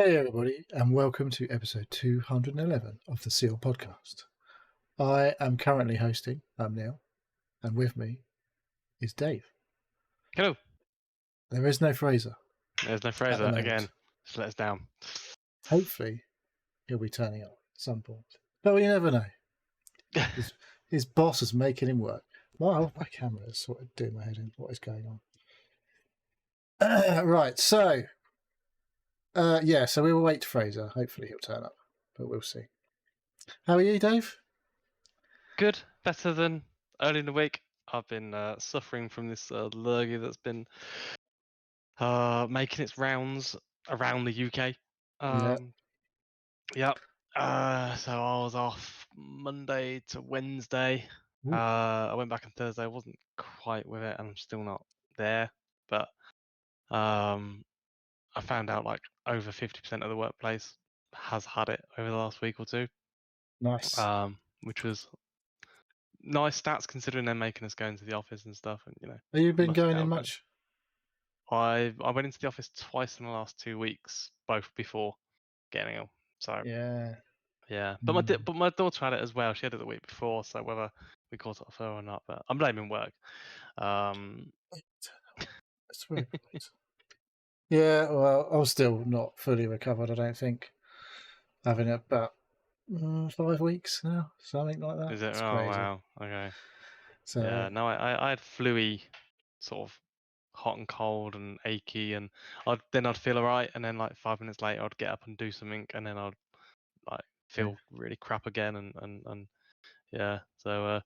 Hey everybody, and welcome to episode 211 of the Seal Podcast. I am currently hosting, I'm Neil, and with me is Dave. Hello. There is no Fraser. There's no At the Fraser moment. again. Just let us down. Hopefully, he'll be turning up at some point. But you never know. His boss is making him work. My camera is sort of doing my head in. What is going on? Right, so so we will wait to Fraser. Hopefully he'll turn up, but we'll see. How are you, Dave? Good. Better than early in the week. I've been suffering from this lurgy that's been making its rounds around the UK. Yep. So I was off Monday to Wednesday. Ooh. I went back on Thursday. I wasn't quite with it, and I'm still not there. But I found out like over 50% of the workplace has had it over the last week or two. Nice. Which was nice stats considering they're making us go into the office and stuff. And Have you been must going get in over it. much? I went into the office twice in the last 2 weeks, both before getting ill. So Yeah. but my daughter had it as well. She had it the week before, so whether we caught it off her or not, but I'm blaming work. That's very polite. Yeah, well, I'm still not fully recovered, I don't think. Having it about 5 weeks now, something like that. Is it? It's Oh crazy. wow. Okay. So Yeah. No, I had flu-y, sort of hot and cold and achy, and I'd feel alright, and then like 5 minutes later I'd get up and do something, and then I'd like feel really crap again, and yeah. So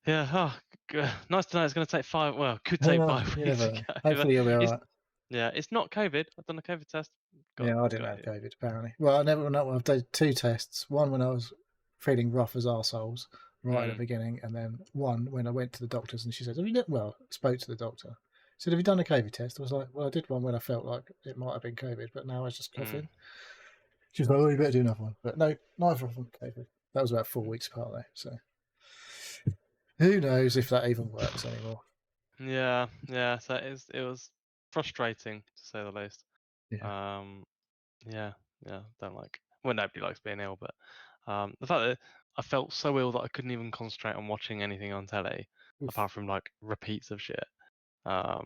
nice to know it's going to take 5. Well, could take 5 you weeks never to know. get over. Hopefully you'll be alright. Yeah, it's not COVID. I've done a COVID test. Yeah, I didn't have COVID apparently. Well, I never know. I've done 2 tests. One when I was feeling rough as arseholes right at the beginning, and then one when I went to the doctors and she said, "Have you done?" Well, spoke to the doctor. Said, "Have you done a COVID test?" I was like, "Well, I did one when I felt like it might have been COVID, but now I was just coughing." She was like, "Oh, you better do another one." But no, neither of them COVID. That was about 4 weeks apart though, so who knows if that even works anymore. Yeah. So it was frustrating to say the least. Yeah. Yeah. Don't like. Well, nobody likes being ill, but the fact that I felt so ill that I couldn't even concentrate on watching anything on telly, Oof. apart from like repeats of shit. How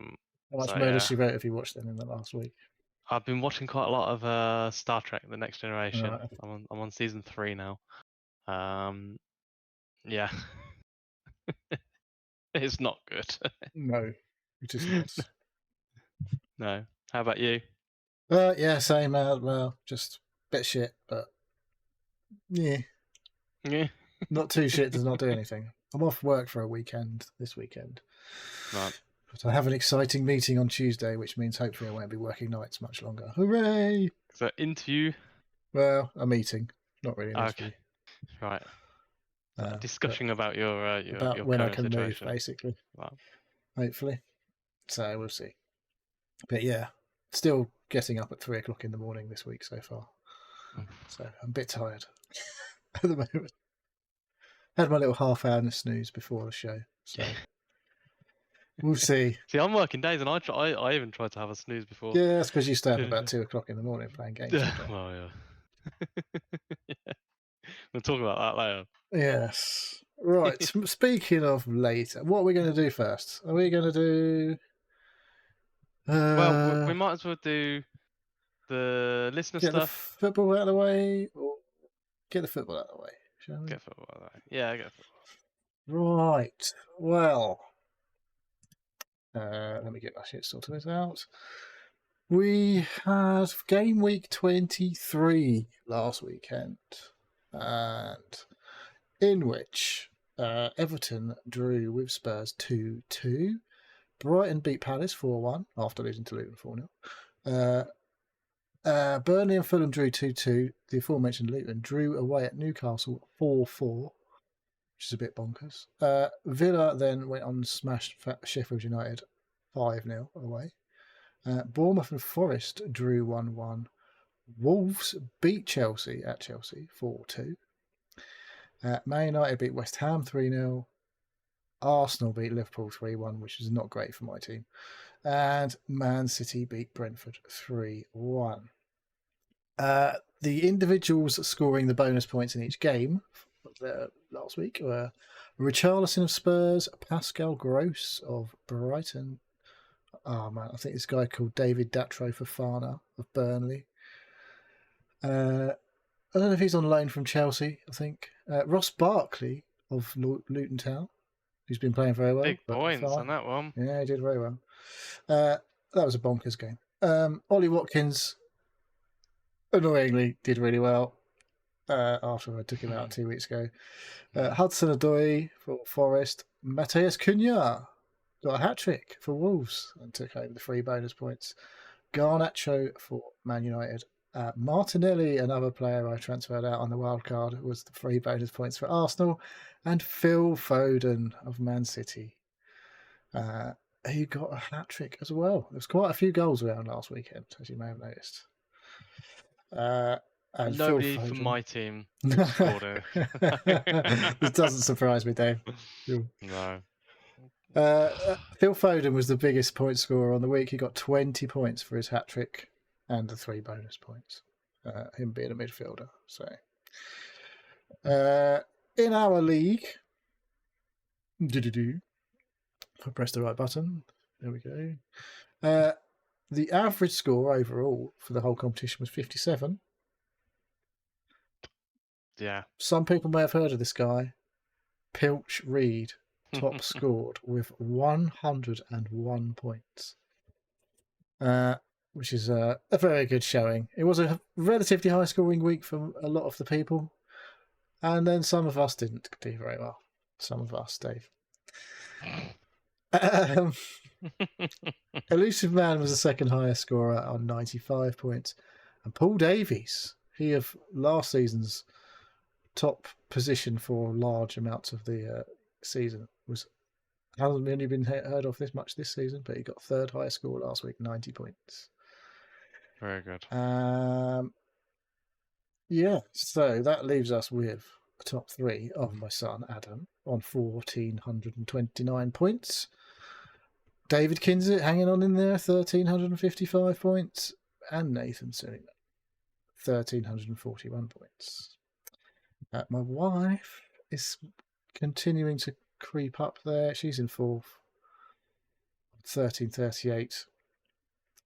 much So Murder yeah, She Wrote have you watched then in the last week? I've been watching quite a lot of Star Trek: The Next Generation. Right. I'm on season 3 now. Yeah, it's not good. No, it is not. No. How about you? Yeah, same. Well, just a bit shit, but yeah, Yeah. not too shit does not do anything. I'm off work for a weekend this weekend. Right. But I have an exciting meeting on Tuesday, which means hopefully I won't be working nights much longer. Hooray! So interview. Well, a meeting, not really an interview. Okay. Right. So But discussion about about your when I current can move, situation. basically. Wow. Hopefully. So we'll see. But yeah, still getting up at 3 o'clock in the morning this week so far. So I'm a bit tired at the moment. Had my little half-hour snooze before the show, so we'll see. See, I'm working days, and I even tried to have a snooze before. Yeah, that's because you stay up about 2 o'clock in the morning playing games all day. Well, yeah. Yeah. We'll talk about that later. Yes. Right. Speaking of later, what are we going to do first? Are we going to do? Well, we might as well do the listener Get the stuff. football out of the way, or get the football out of the way, shall we? Get football. Yeah, get football. Right. Well, let me get my shit sorted out. We had game week 23 last weekend, and in which Everton drew with Spurs 2-2. Brighton beat Palace 4-1 after losing to Luton 4-0. Burnley and Fulham drew 2-2. The aforementioned Luton drew away at Newcastle 4-4, which is a bit bonkers. Villa then went on and smashed Sheffield United 5-0 away. Bournemouth and Forest drew 1-1. Wolves beat Chelsea at Chelsea 4-2. Man United beat West Ham 3-0. Arsenal beat Liverpool 3-1, which is not great for my team. And Man City beat Brentford 3-1. The individuals scoring the bonus points in each game last week were Richarlison of Spurs, Pascal Gross of Brighton. Oh man, I think this guy called David Datro Fofana of Burnley. I don't know if he's on loan from Chelsea, I think. Ross Barkley of Luton Town, who's been playing very well. Big points on that one. Yeah, he did very well. That was a bonkers game. Ollie Watkins, annoyingly, did really well after I took him out 2 weeks ago. Hudson Odoi for Forest. Mateus Cunha got a hat-trick for Wolves and took home the 3 bonus points. Garnacho for Man United. Martinelli, another player I transferred out on the wild card, was the 3 bonus points for Arsenal. And Phil Foden of Man City, who got a hat-trick as well. There was quite a few goals around last weekend, as you may have noticed. And Nobody Phil Foden, from my team scored it. This doesn't surprise me, Dave. No. Phil Foden was the biggest point scorer on the week. He got 20 points for his hat-trick and the 3 bonus points, him being a midfielder. So, in our league, I pressed the right button. There we go. The average score overall for the whole competition was 57. Yeah. Some people may have heard of this guy. Pilch Reed top scored with 101 points. Which is a very good showing. It was a relatively high scoring week for a lot of the people. And then some of us didn't do very well. Some of us, Dave. Elusive Man was the second highest scorer on 95 points. And Paul Davies, he of last season's top position for large amounts of the season, hasn't really been heard of this much this season, but he got 3rd highest score last week, 90 points. Very good. Yeah, so that leaves us with the top 3 of my son Adam on 1,429 points. David Kinsit hanging on in there, 1,355 points, and Nathan Suleiman, 1,341 points. My wife is continuing to creep up there. She's in 4th, 1,338,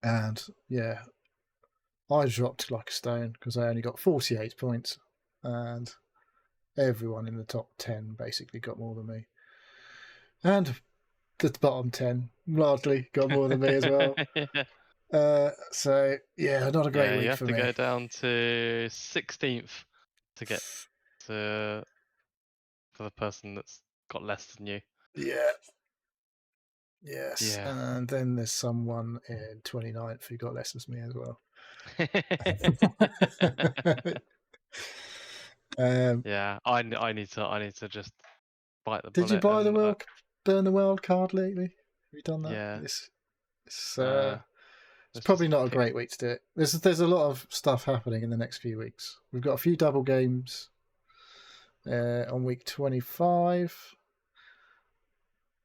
and yeah, I dropped like a stone because I only got 48 points, and everyone in the top 10 basically got more than me. And the bottom 10 largely got more than me as well. So, yeah, not a great week for me. You have to go down to 16th to get for the person that's got less than you. Yeah. Yes. Yeah. And then there's someone in 29th who got less than me as well. Yeah, I need to just bite the bullet. Did you buy burn the wild card lately? Have you done that? Yeah. It's probably not a great week to do it. There's a lot of stuff happening in the next few weeks. We've got a few double games on week 25.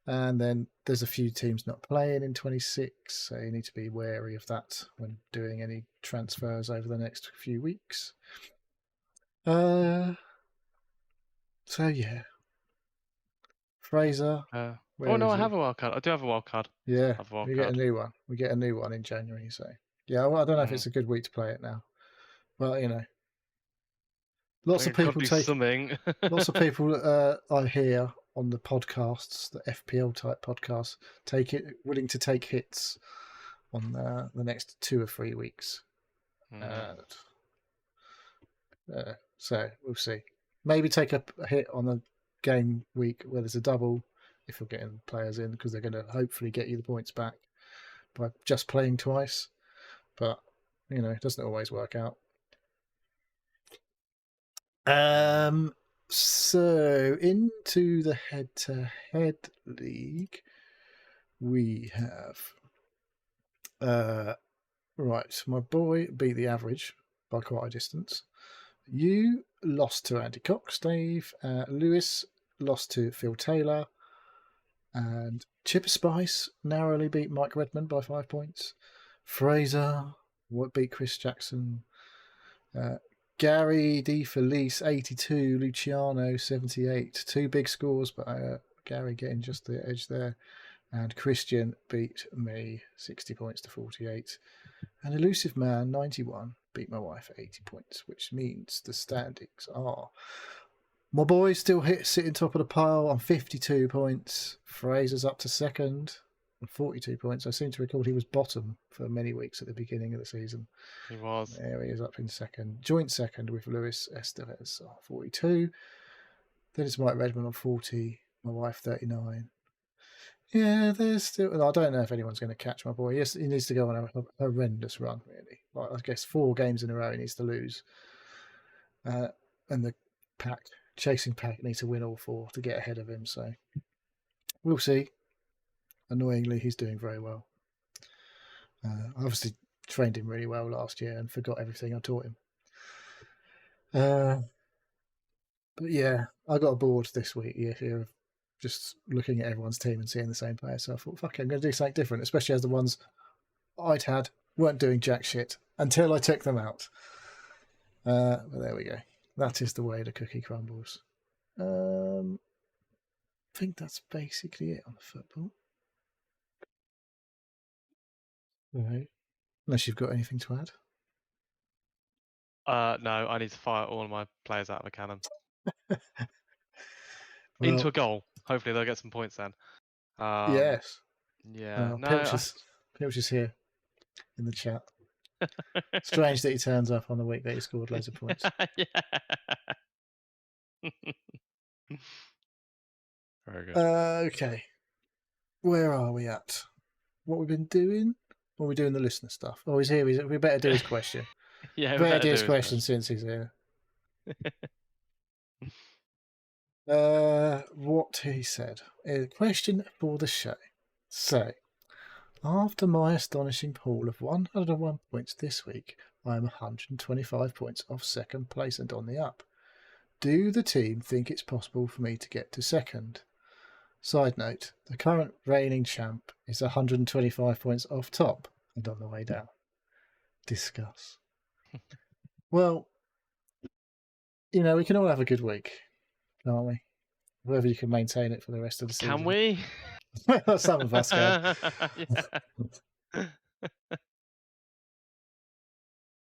And then there's a few teams not playing in 26, so you need to be wary of that when doing any transfers over the next few weeks. So yeah, Fraser. I have a wild card. I do have a wild card. Yeah, we get a new one. We get a new one in January. So yeah, well, I don't know if it's a good week to play it now. Well, you know, lots of people lots of people I hear on the podcasts, the FPL type podcasts, willing to take hits on the next 2 or 3 weeks. So we'll see. Maybe take a hit on the game week where there's a double if you're getting players in, because they're going to hopefully get you the points back by just playing twice. But, you know, it doesn't always work out. So into the head-to-head league, we have right. My boy beat the average by quite a distance. You lost to Andy Cox, Dave. Lewis lost to Phil Taylor, and Chipper Spice narrowly beat Mike Redmond by 5 points. Fraser beat Chris Jackson. Gary D. Felice, 82. Luciano, 78. 2 big scores, but Gary getting just the edge there. And Christian beat me 60 points to 48. And Elusive Man, 91, beat my wife 80 points, which means the standings are... My boy's still sitting top of the pile on 52 points. Fraser's up to second on 42 points. I seem to recall he was bottom for many weeks at the beginning of the season. He was. There he is up in second. Joint second with Luis Estevez on 42. Then it's Mike Redmond on 40. My wife 39. Yeah, there's still... I don't know if anyone's going to catch my boy. Yes, he needs to go on a horrendous run, really. Like, I guess 4 games in a row he needs to lose. And the chasing pack needs to win all 4 to get ahead of him. So we'll see. Annoyingly, he's doing very well. I obviously trained him really well last year and forgot everything I taught him. But yeah, I got bored this week here of just looking at everyone's team and seeing the same player. So I thought, fuck it, I'm going to do something different, especially as the ones I'd had weren't doing jack shit until I took them out. But there we go. That is the way the cookie crumbles. I think that's basically it on the football. Right. Unless you've got anything to add. No, I need to fire all of my players out of a cannon. Well, into a goal. Hopefully they'll get some points then. yes. Yeah. Pilch is here in the chat. Strange that he turns up on the week that he scored loads of points. Yeah. Very good. Okay. Where are we at? What we've been doing? Or are we doing the listener stuff? Oh, he's here. We better do his question. Yeah, we better do his question since he's here. What he said. A question for the show. So, after my astonishing haul of 101 points this week, I am 125 points off second place and on the up. Do the team think it's possible for me to get to second? Side note, the current reigning champ is 125 points off top and on the way down. Discuss. Well, you know, we can all have a good week, can't we? Whether you can maintain it for the rest of the season. Can we? Some of us can.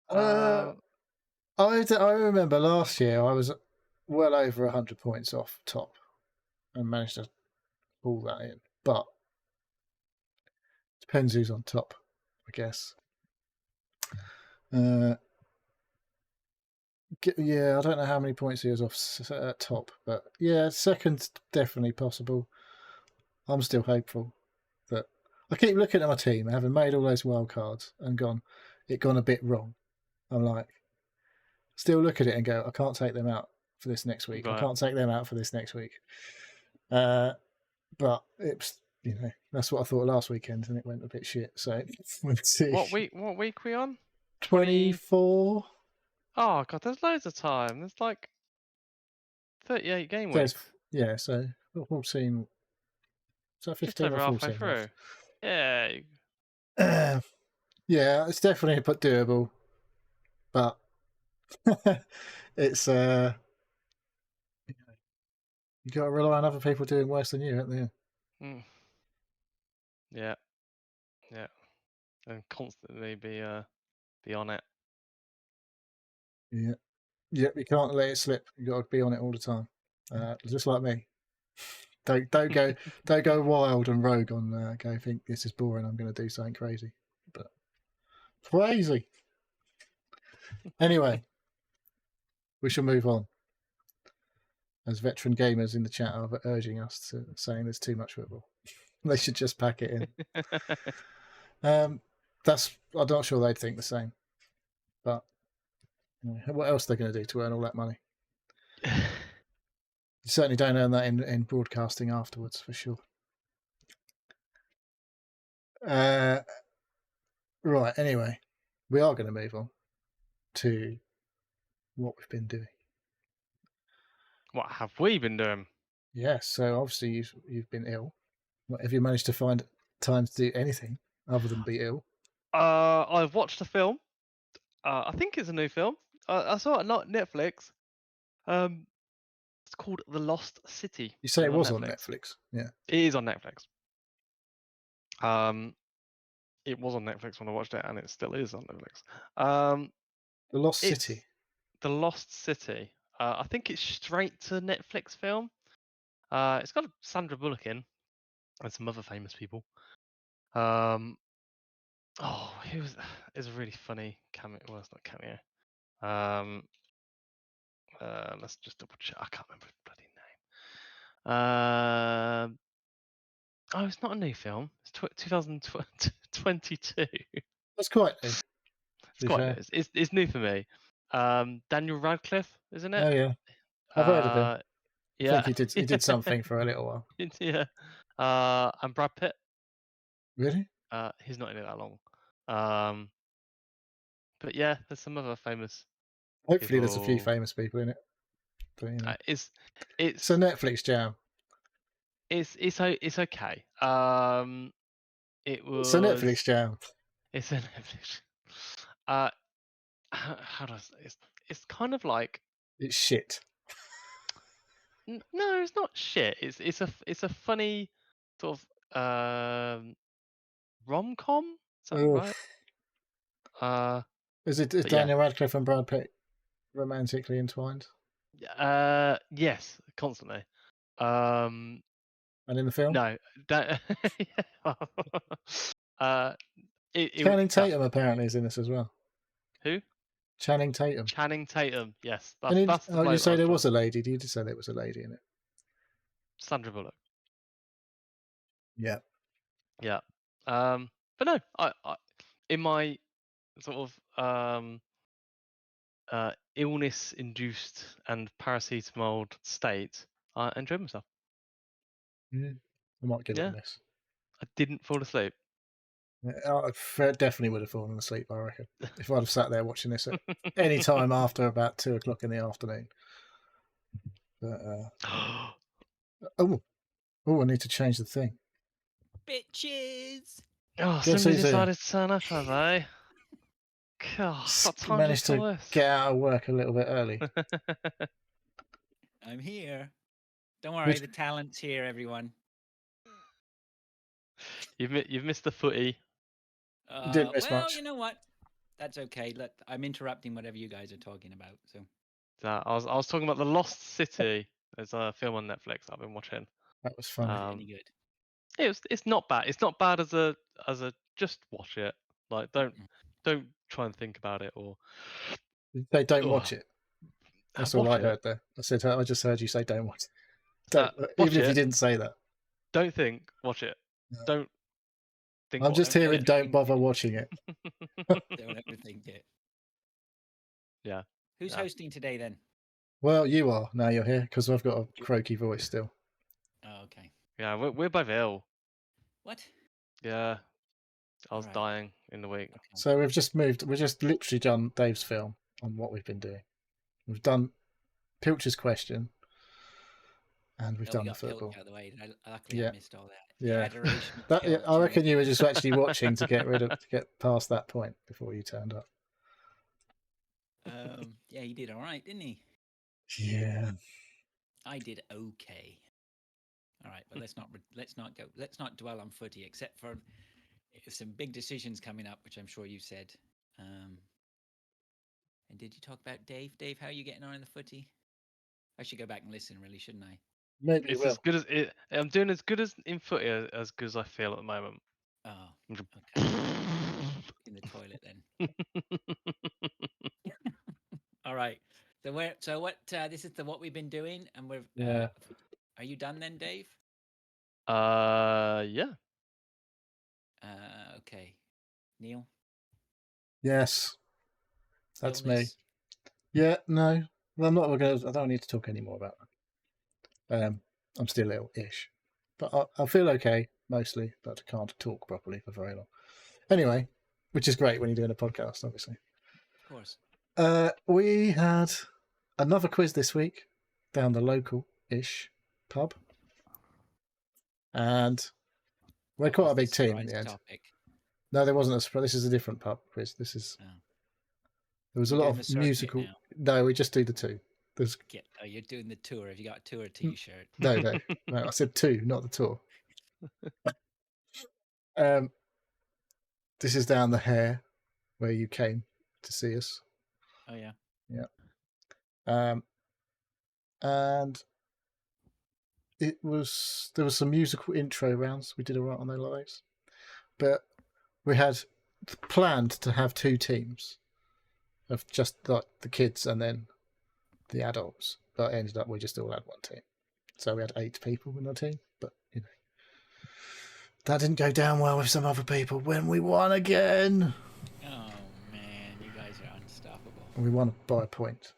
I remember last year I was well over 100 points off top and managed to pull that in. But depends who's on top, I guess. Yeah, I don't know how many points he was off at top, but yeah, second's definitely possible. I'm still hopeful that I keep looking at my team, having made all those wild cards and gone a bit wrong. I'm like, still look at it and go, I can't take them out for this next week. Right. I can't take them out for this next week. But it's, you know, that's what I thought last weekend, and it went a bit shit. So we'll see. What week we on? 24. Oh god, there's loads of time. There's like 38 game weeks. Yeah, so 14. Is that 15 just over or 14? Halfway through. Yeah. Yeah, it's definitely doable, but it's you got to rely on other people doing worse than you, haven't you? Yeah, and constantly be on it. Yeah, you can't let it slip. You got to be on it all the time, just like me. Don't go wild and rogue on go think this is boring. I'm going to do something crazy, but crazy. Anyway, we shall move on. As veteran gamers in the chat are urging us to saying there's too much football. They should just pack it in. I'm not sure they'd think the same. But you know, what else are they going to do to earn all that money? You certainly don't earn that in broadcasting afterwards, for sure. Right, anyway, we are going to move on to what we've been doing. What have we been doing? Yes, so obviously you've been ill. Have you managed to find time to do anything other than be ill? I've watched a film. I think it's a new film. I saw it not Netflix. It's called The Lost City. You say It's it was on Netflix. Yeah. It is on Netflix. It was on Netflix when I watched it, and it still is on Netflix. The Lost It's City. The Lost City. I think it's straight to Netflix film. It's got Sandra Bullock in and some other famous people. He was. It's a really funny cameo. Well, it's not cameo. Let's just double check. I can't remember his bloody name. It's not a new film. It's 2022. That's quite new. It's quite new. It's new for me. Daniel Radcliffe, isn't it? Oh yeah, I've heard of him. I Yeah, think he did something for a little while. yeah. And Brad Pitt. Really? He's not in it that long. But yeah, there's some other famous. Hopefully, there's a few people. famous people in it. But, you know. It's a Netflix jam. It's okay. It was. It's a Netflix jam. It's a Netflix. How do I say? It's kind of like. It's shit. No, it's not shit. It's a funny sort of rom-com. Is that Oof. right? Is Daniel Radcliffe and Brad Pitt romantically entwined? Yes, constantly. And in the film? No, that. Channing Tatum apparently is in this as well. Who? Channing Tatum. Channing Tatum. Yes, that's the. You say there was a lady? Did you say there was a lady in it? Sandra Bullock. Yeah. Yeah. But no, I in my sort of illness-induced and paracetamol state, I enjoyed myself. I might get on this. I didn't fall asleep. I definitely would have fallen asleep, I reckon, if I'd have sat there watching this at any time after about 2:00 in the afternoon. But, I need to change the thing. Bitches! Somebody decided to turn up, have they? God, what time managed to get out of work a little bit early. I'm here. Don't worry, the talent's here, everyone. You've missed the footy. You didn't miss much. You know what? That's okay. I'm interrupting whatever you guys are talking about. So I was talking about The Lost City. There's a film on Netflix I've been watching. That was fun. Any good? It's not bad. It's not bad as a just watch it. Like don't try and think about it or. They don't watch it. That's all I heard there. I just heard you say don't watch it. Even if you didn't say that. Don't think. Watch it. No. Don't think. I'm just hearing don't bother watching it. Don't overthink it. Yeah. Who's hosting today then? Well, you are. Now you're here because I've got a croaky voice still. Oh, okay. Yeah, we're both ill. What? Yeah. I was dying in the week. Okay. So we've just literally done Dave's film on what we've been doing. We've done Pilcher's question. And we've done the football. Out of the way. Luckily, I missed all that. Yeah. I reckon you were just actually watching to get past that point before you turned up. Yeah, he did all right, didn't he? Yeah. I did okay. All right, but let's not dwell on footy, except for some big decisions coming up, which I'm sure you said. And did you talk about Dave? Dave, how are you getting on in the footy? I should go back and listen, really, shouldn't I? Maybe it's as good as it. I'm doing as good as in footy as good as I feel at the moment. Oh, okay. In the toilet then. All right. So what? This is what we've been doing, and we're. Yeah. Are you done then, Dave? Yeah. Okay. Neil. Yes. That's me. Yeah. No. Well, I'm not. I don't need to talk anymore about that. I'm still ill-ish, but I feel okay mostly, but I can't talk properly for very long. Anyway, which is great when you're doing a podcast, obviously. Of course. We had another quiz this week down the local-ish pub, and we're quite a big team in the end. No, there wasn't this is a different pub quiz. This is There was a You're lot doing the of circuit musical. now. No, we just do the two. There's You're doing the tour. Have you got a tour T-shirt? no. I said two, not the tour. This is down the Hare, where you came to see us. Oh yeah. And there was some musical intro rounds. We did all right on their lives, but we had planned to have two teams of just like the kids and then the adults, but it ended up we just all had one team. So we had 8 people in our team, but that didn't go down well with some other people when we won again. Oh man, you guys are unstoppable. And we won by a point.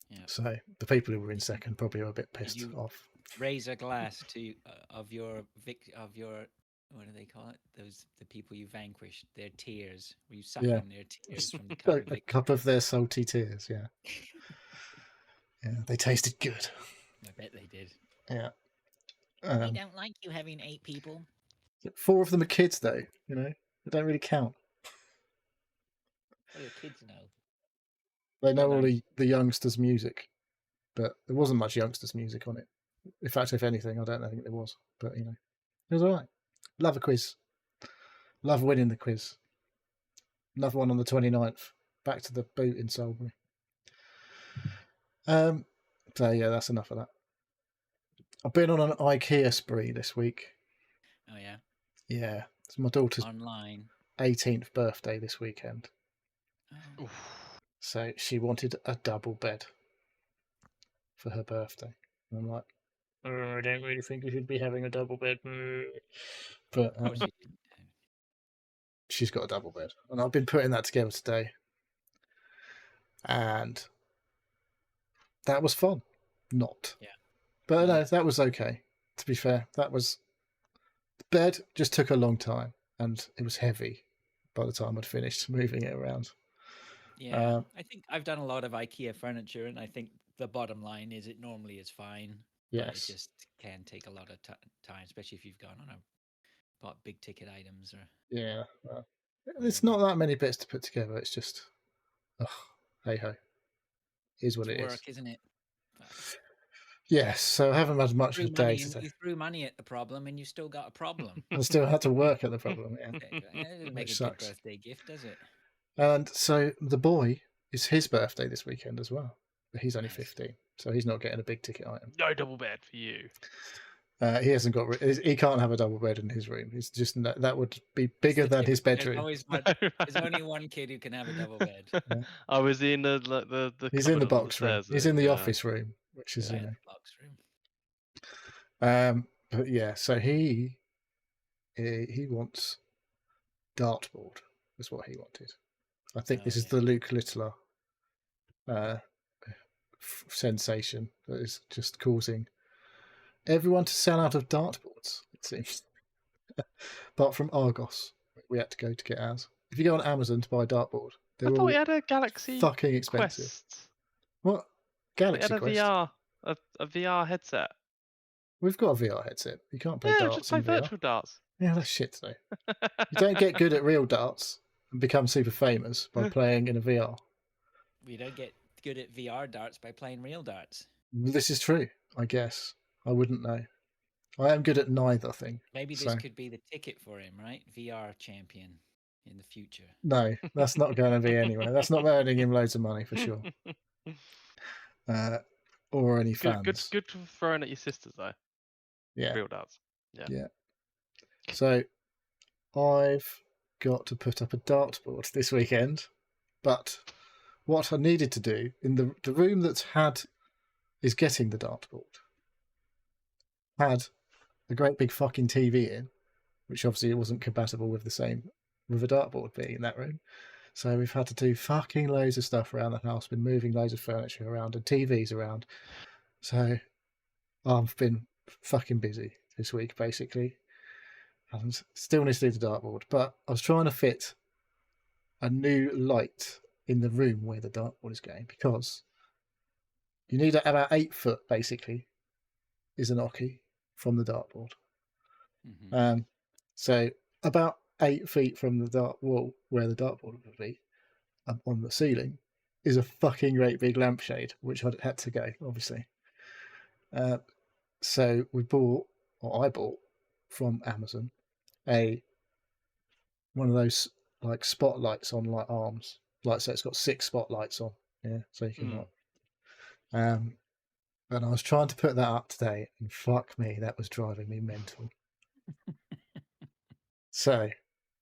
Yeah. So the people who were in second probably were a bit pissed you- off. Raise a glass to of your what do they call it? The people you vanquished. Their tears. Were you sucking Yeah. their tears from the cup of A victory? cup of their salty tears, yeah. Yeah, they tasted good. I bet they did. Yeah. They don't like you having 8 people. 4 of them are kids, though. They don't really count. What do the kids know? They know Well all done. the youngsters' music, but there wasn't much youngsters' music on it. In fact, if anything, I don't think there was. But it was all right. Love a quiz. Love winning the quiz. Another one on the 29th. Back to the boot in Salisbury. So yeah, that's enough of that. I've been on an IKEA spree this week. Oh yeah. Yeah, it's my daughter's Online. 18th birthday this weekend. Oh. Oof. So she wanted a double bed for her birthday. And I'm like, I don't really think we should be having a double bed. But Of course you didn't. she's got a double bed. And I've been putting that together today. And that was fun. Not. Yeah. But no, that was okay. To be fair, the bed just took a long time. And it was heavy by the time I'd finished moving it around. Yeah, I think I've done a lot of IKEA furniture, and I think the bottom line is it normally is fine. But it Yes. just can take a lot of time, especially if you've gone on bought big ticket items or. Yeah. Well, there's not that many bits to put together. It's just, hey ho. Is what It's it is. work, isn't it? But Yes, so I haven't had much of a day today. you threw money at the problem, and you still got a problem. I still had to work at the problem, yeah. It doesn't make Which a good sucks. birthday gift, does it? And so the boy, it's his birthday this weekend as well. But he's only Nice. 15, so he's not getting a big ticket item. No double bed for you. He hasn't got. He can't have a double bed in his room. It's just that would be bigger It's the than his There's bedroom. always there's only one kid who can have a double bed. I was in the He's in the cupboard on box room. stairs, He's in the yeah. office room, which is Yeah, the box room. But yeah, so he wants dartboard. Is what he wanted. I think this is Okay. the Luke Littler sensation that is just causing everyone to sell out of dartboards, it seems. Apart from Argos, we had to go to get ours. If you go on Amazon to buy a dartboard, I they're thought all we had a Galaxy fucking expensive. Quest. What? We Galaxy had a Quest? VR, a VR headset. We've got a VR headset. You can't play Yeah, darts just play in VR. virtual darts. Yeah, that's shit though. You don't get good at real darts and become super famous by playing in a VR. We don't get good at VR darts by playing real darts. This is true, I guess. I wouldn't know. I am good at neither thing. Maybe this So- could be the ticket for him, right? VR champion in the future. No, that's not going to be anyway. That's not earning him loads of money for sure. Or any fans. Good for throwing at your sisters though. Yeah. Real darts. So I've got to put up a dartboard this weekend, but what I needed to do in the room is getting the dartboard had a great big fucking TV in, which obviously it wasn't compatible with a dartboard being in that room. So we've had to do fucking loads of stuff around the house, been moving loads of furniture around and TVs around. So I've been fucking busy this week, basically. And still need to do the dartboard. But I was trying to fit a new light in the room where the dartboard is going, because you need about 8 foot, basically, is an ocky from the dartboard. Mhm. So about 8 feet from the dart wall where the dartboard would be, up on the ceiling is a fucking great big lampshade, which I had to go, obviously. So we bought, or I bought from Amazon, one of those like spotlights on like arms, like so it's got 6 spotlights on, yeah, so you can like. And I was trying to put that up today, and fuck me, that was driving me mental. So,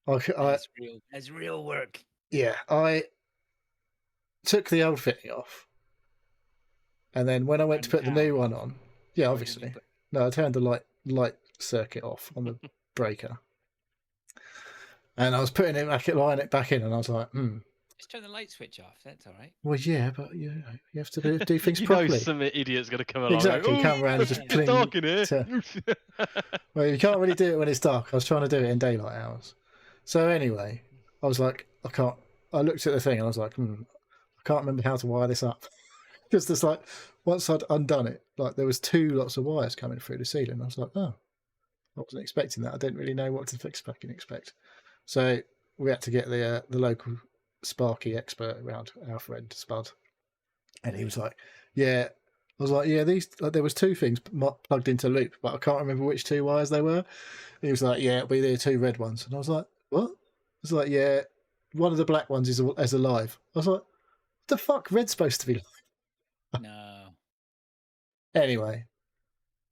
That's real work. Yeah, I took the old fitting off, and then when I went to put the new one on, yeah, obviously, no, I turned the light circuit off on the breaker, and I was putting it back, lining it back in, and I was like, Just turn the light switch off. That's all right. well, yeah, but you have to do things you properly. know some idiot's going to come along. Exactly, Like, come around and just it's dark in here. Well, you can't really do it when it's dark. I was trying to do it in daylight hours. So anyway, I was like, I can't. I looked at the thing and I was like, I can't remember how to wire this up. Because there's like, once I'd undone it, like there was 2 lots of wires coming through the ceiling. I was like, oh, I wasn't expecting that. I didn't really know what to fucking expect. So we had to get the local Sparky expert around, our friend Spud, and he was like, yeah. I was like, yeah, these, there was 2 things plugged into loop, but I can't remember which 2 wires they were. And he was like, yeah, it'll be the 2 red ones. And I was like, what? It's like, yeah, one of the black ones is alive. I was like, what the fuck? Red's supposed to be live. No. Anyway,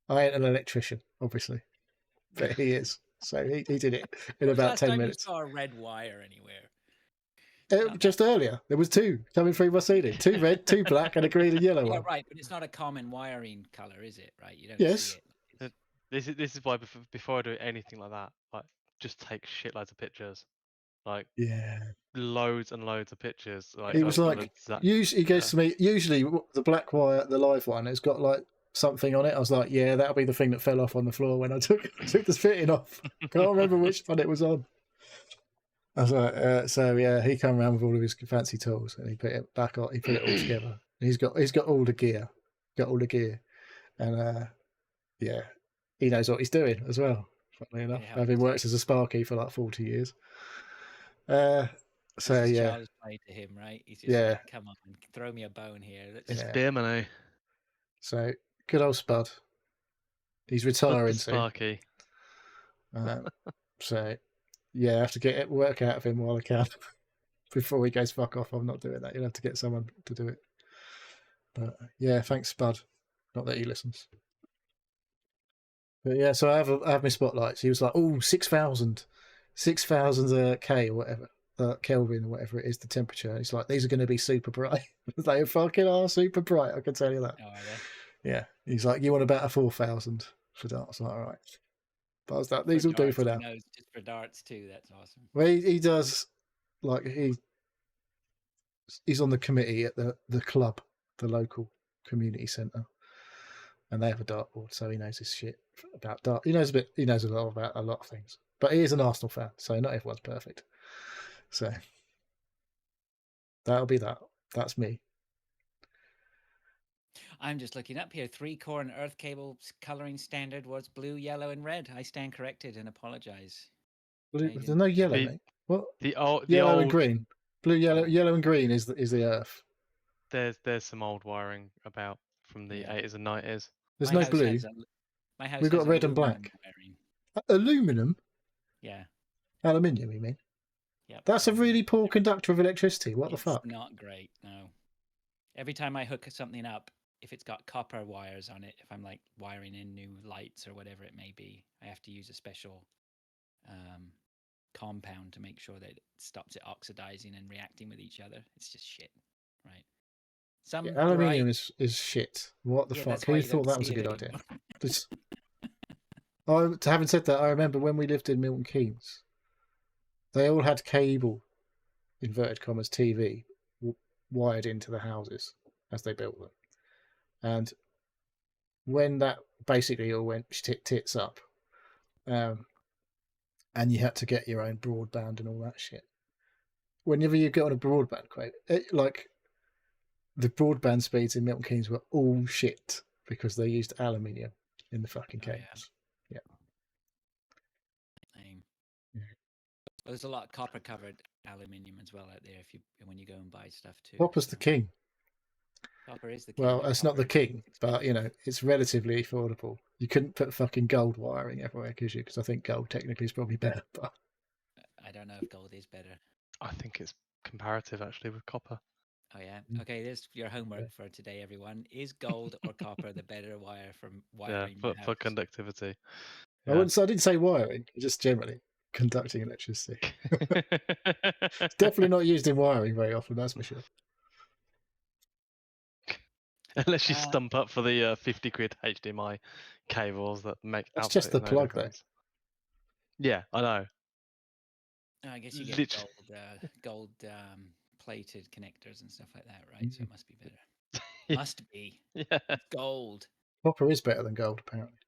I ain't an electrician, obviously, but he is. So he did it in about 10 minutes. You saw a red wire anywhere? Just earlier, there was 2 coming through my ceiling. 2 red, 2 black, and a green and yellow one. Right, but it's not a common wiring color, is it? Right? You don't Yes. see it. This is why before I do anything like that, like just take shitloads of pictures, like loads and loads of pictures. Like he was like, usually he goes to me. Usually the black wire, the live one, has got like something on it. I was like, yeah, that'll be the thing that fell off on the floor when I took the fitting off. Can't remember which one it was on. I was like, so yeah, he came around with all of his fancy tools and he put it back on. He put it all together. And he's got all the gear, and yeah, he knows what he's doing as well. Funnily enough, having worked as a Sparky for like 40 years. So yeah, child's play to him, right? He's just like, come on, throw me a bone here. It's beer money. So good old Spud. He's retiring soon. Sparky. So yeah, I have to work out of him while I can before he goes fuck off. I'm not doing that. You'll have to get someone to do it. But yeah, thanks Spud. Not that he listens. But yeah, so I have my spotlights. He was like, oh, 6,000 K or whatever, Kelvin or whatever it is, the temperature. And he's like, these are going to be super bright. They fucking are super bright, I can tell you that. Oh, are they? Yeah. He's like, you want about a 4,000 for darts? Like, all right. But I was like, these will do for now. No, just for darts too. That's awesome. Well, he does, like, he's on the committee at the club, the local community centre. And they have a dartboard, so he knows his shit about dart. He knows a lot about a lot of things. But he is an Arsenal fan, so not everyone's perfect. So that'll be that. That's me. I'm just looking up here. 3-core and earth cable colouring standard was blue, yellow, and red. I stand corrected and apologise. There's no yellow, mate. What? Yellow and green. Blue, yellow, and green is the earth. There's some old wiring about from the 80s and 90s. There's no blue. We've got red and black. Aluminum? Yeah. Aluminium, you mean? Yeah. That's a really poor conductor of electricity. What the fuck? It's not great, no. Every time I hook something up, if it's got copper wires on it, if I'm like wiring in new lights or whatever it may be, I have to use a special compound to make sure that it stops it oxidizing and reacting with each other. It's just shit, right? Aluminium is shit. What the fuck? Who thought that was a good idea? Having said that, I remember when we lived in Milton Keynes, they all had cable, inverted commas, TV wired into the houses as they built them. And when that basically all went tits up, and you had to get your own broadband and all that shit. Whenever you get on a broadband quote, like the broadband speeds in Milton Keynes were all shit because they used aluminium in the fucking cables. Yeah. There's a lot of copper covered aluminium as well out there if you when you go and buy stuff too. Copper's the king. Copper is the king. Well, but it's not the copper- king, but it's relatively affordable. You couldn't put fucking gold wiring everywhere, could you? Because I think gold technically is probably better. But I don't know if gold is better. I think it's comparative actually with copper. Oh yeah. Mm. Okay, there's your homework for today, everyone. Is gold or copper the better wire for Yeah, wiring your for house? conductivity. I didn't say wiring, just generally conducting electricity. Definitely not used in wiring very often, that's for sure. Unless you Uh, stump up for the 50 quid HDMI cables that make That's just absolutely the no plug, though. difference. Yeah, I know. I guess you get Lit- gold plated connectors and stuff like that, right? So it must be better. Yeah. Must be Yeah. gold. Copper is better than gold, apparently.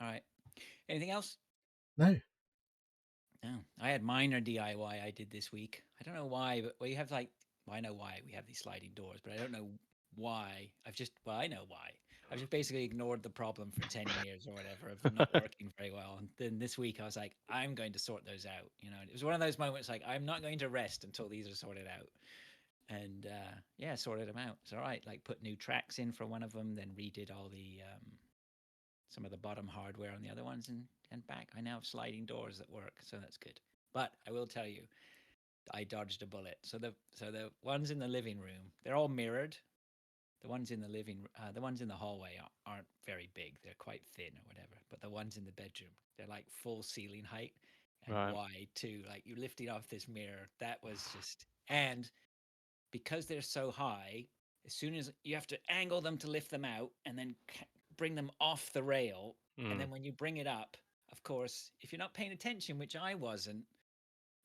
All right. Anything else? No. No. I had minor DIY I did this week. I don't know why, but we have I know why we have these sliding doors, but I don't know why. I know why. I've just basically ignored the problem for 10 years or whatever of them not working very well. And then this week I was like, I'm going to sort those out. It was one of those moments like, I'm not going to rest until these are sorted out. And sorted them out. It's all right. Like put new tracks in for one of them, then redid all the some of the bottom hardware on the other ones and back. I now have sliding doors that work, so that's good. But I will tell you, I dodged a bullet. So the ones in the living room, they're all mirrored. The ones in the ones in the hallway aren't very big. They're quite thin or whatever. But the ones in the bedroom, they're like full ceiling height and wide too. Like you lifting off this mirror, that was just and because they're so high, as soon as you have to angle them to lift them out and then bring them off the rail, and then when you bring it up, of course, if you're not paying attention, which I wasn't,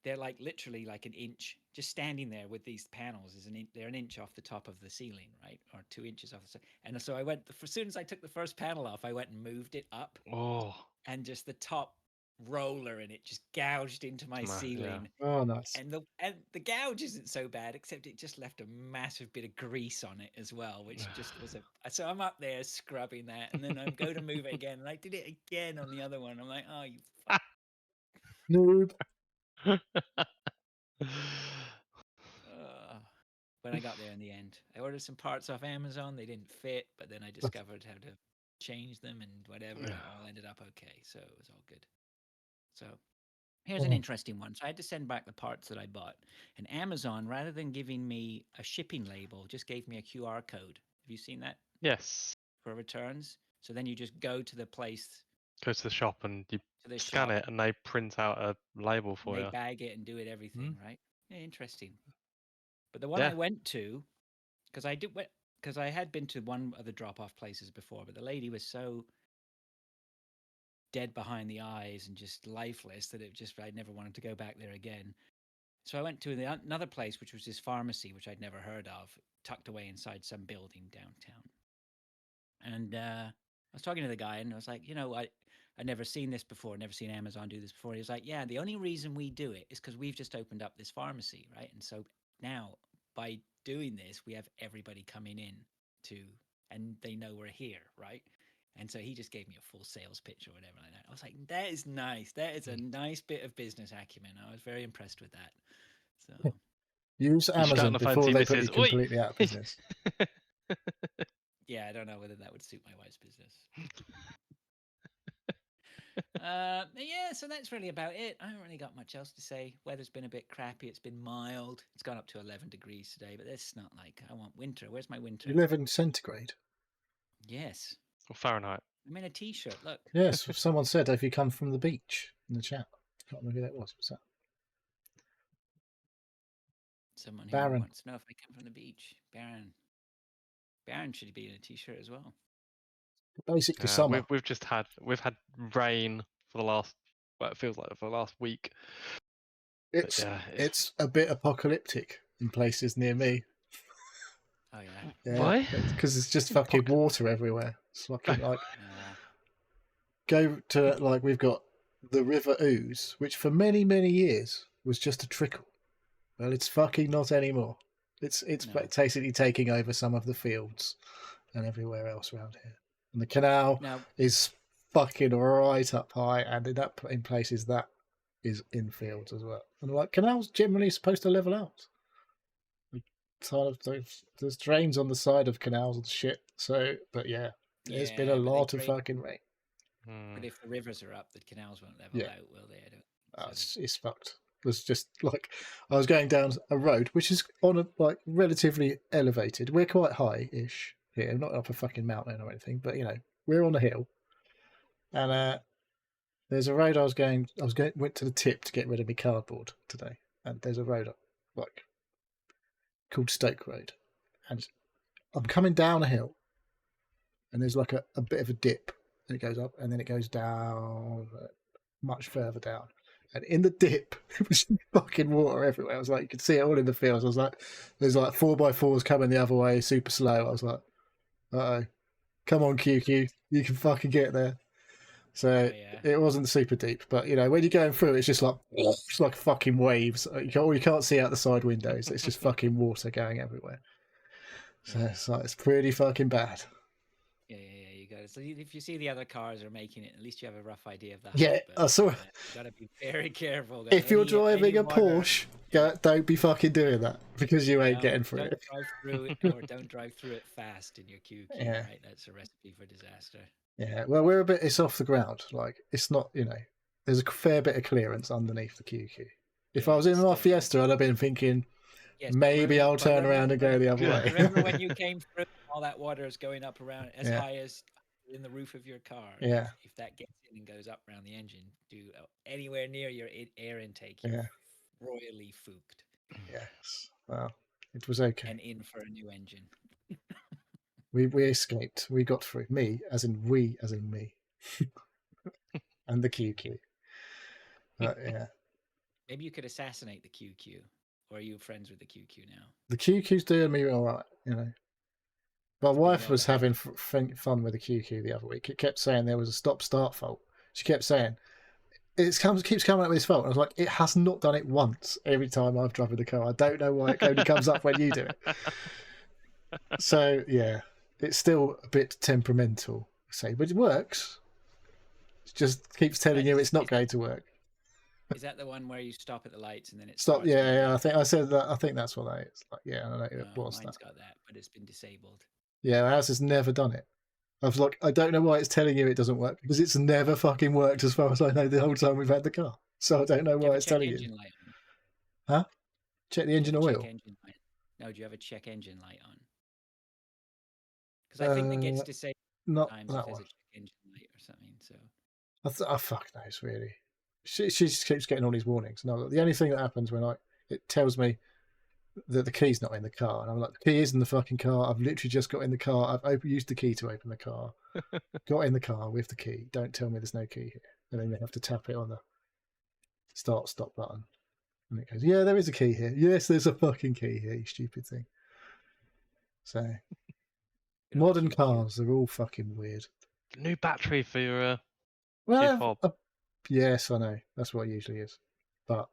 they're like literally like an inch just standing there with these panels they're an inch off the top of the ceiling, right? Or 2 inches off the ceiling. And so as soon as I took the first panel off, I went and moved it up. Oh. And just the top roller in it just gouged into my ceiling. Yeah. Oh, nice. And the gouge isn't so bad, except it just left a massive bit of grease on it as well, which just was so I'm up there scrubbing that, and then I go to move it again, and I did it again on the other one. I'm like, oh, you fuck. Noob. But I got there in the end. I ordered some parts off Amazon. They didn't fit, but then I discovered how to change them and whatever. It all ended up okay, so it was all good. So here's an interesting one. So I had to send back the parts that I bought. And Amazon, rather than giving me a shipping label, just gave me a QR code. Have you seen that? Yes. For returns. So then you just go to the place. Go to the shop and you scan it and they print out a label for you. They bag it and do it everything, right? Yeah, interesting. But the one I went to, because I had been to one of the drop-off places before, but the lady was so dead behind the eyes and just lifeless that I never wanted to go back there again. So I went to another place, which was this pharmacy, which I'd never heard of, tucked away inside some building downtown. And I was talking to the guy, and I was like, I'd never seen this before, never seen Amazon do this before. He was like, yeah, the only reason we do it is because we've just opened up this pharmacy, right? And so now by doing this, we have everybody coming in and they know we're here, right? And so he just gave me a full sales pitch or whatever like that. I was like, that is nice. That is a nice bit of business acumen. I was very impressed with that. So use Amazon before they put you completely out of business. Yeah, I don't know whether that would suit my wife's business. So that's really about it. I haven't really got much else to say. Weather's been a bit crappy. It's been mild. It's gone up to 11 degrees today, but it's not like I want winter. Where's my winter? 11 centigrade. Yes. Or Fahrenheit. I'm in a t-shirt. Look. Yes, someone said if you come from the beach in the chat. I can't remember who that was. What's that? Someone who Baron wants to know if I come from the beach. Baron should be in a t-shirt as well. Basically, summer. We've had rain for the last. Well, it feels like for the last week. It's a bit apocalyptic in places near me. Oh yeah. Why? Because it's just fucking water everywhere. It's fucking like go to we've got the River Ouse, which for many years was just a trickle. Well, it's fucking not anymore. It's basically taking over some of the fields and everywhere else around here. And the canal is fucking right up high, and in places that is in fields as well. And like canals generally supposed to level out. There's drains on the side of canals and shit. So, but yeah, there's been a Yeah, but lot of fucking rain. But if the rivers are up, the canals won't level Yeah. out, will they? I don't. It's fucked. There's just like I was going down a road which is on a like relatively elevated. We're quite high-ish here, not up a fucking mountain or anything, but you know we're on a hill. And there's a road went to the tip to get rid of my cardboard today, and there's a road up like called Stoke Road, and I'm coming down a hill, and there's like a bit of a dip, and it goes up, and then it goes down much further down. And in the dip, it was fucking water everywhere. I was like, you could see it all in the fields. I was like, there's like 4x4s coming the other way, super slow. I was like, uh-oh, come on, QQ, you can fucking get there. So it wasn't super deep, but you know, when you're going through, it's just like fucking waves. You can't see out the side windows. It's just fucking water going everywhere. So it's pretty fucking bad. Yeah, you got it. So if you see the other cars are making it, at least you have a rough idea of that. Yeah, I saw. You got to be very careful. If you're driving a Porsche, don't be fucking doing that because you ain't getting through it. Drive through it, or don't drive through it fast in your QQ. Yeah. Right, that's a recipe for disaster. Yeah, well, it's off the ground. Like it's not, you know, there's a fair bit of clearance underneath the QQ. If I was in my Fiesta, I'd have been thinking, maybe I'll turn around and go the other way. Remember when you came through, all that water is going up around as high as in the roof of your car. Yeah. If that gets in and goes up around the engine, anywhere near your air intake, royally fooked. Yes. Well, it was okay. And in for a new engine. We escaped. We got through. Me, as in me, and the QQ. But yeah. Maybe you could assassinate the QQ. Or are you friends with the QQ now? The QQ's doing me all right, you know. My wife was having fun with the QQ the other week. It kept saying there was a stop-start fault. She kept saying, keeps coming up with this fault. I was like, it has not done it once every time I've driven the car. I don't know why it only comes up when you do it. So, yeah, it's still a bit temperamental, but it works. It just keeps telling you it's not going to work. Is that the one where you stop at the lights and then it stop? Yeah. I think I said that. I think that's what that is. Like, yeah, I know it was mine's got that, but it's been disabled. Yeah, ours has never done it. I was like, I don't know why it's telling you it doesn't work because it's never fucking worked as far as I know the whole time we've had the car. So I don't know why it's telling you. Light on? Huh? Check the engine oil. No, do you have a check engine light on? Because I think it gets disabled sometimes if that there's one. a check engine light or something. So I fuck knows really. She just keeps getting all these warnings. No, the only thing that happens when it tells me that the key's not in the car, and I'm like, the key is in the fucking car. I've literally just got in the car. I've used the key to open the car. Got in the car with the key. Don't tell me there's no key here. And then they have to tap it on the stop button, and it goes, yeah, there is a key here. Yes, there's a fucking key here. You stupid thing. So modern cars are all fucking weird. New battery for your well, yes, I know. That's what it usually is. But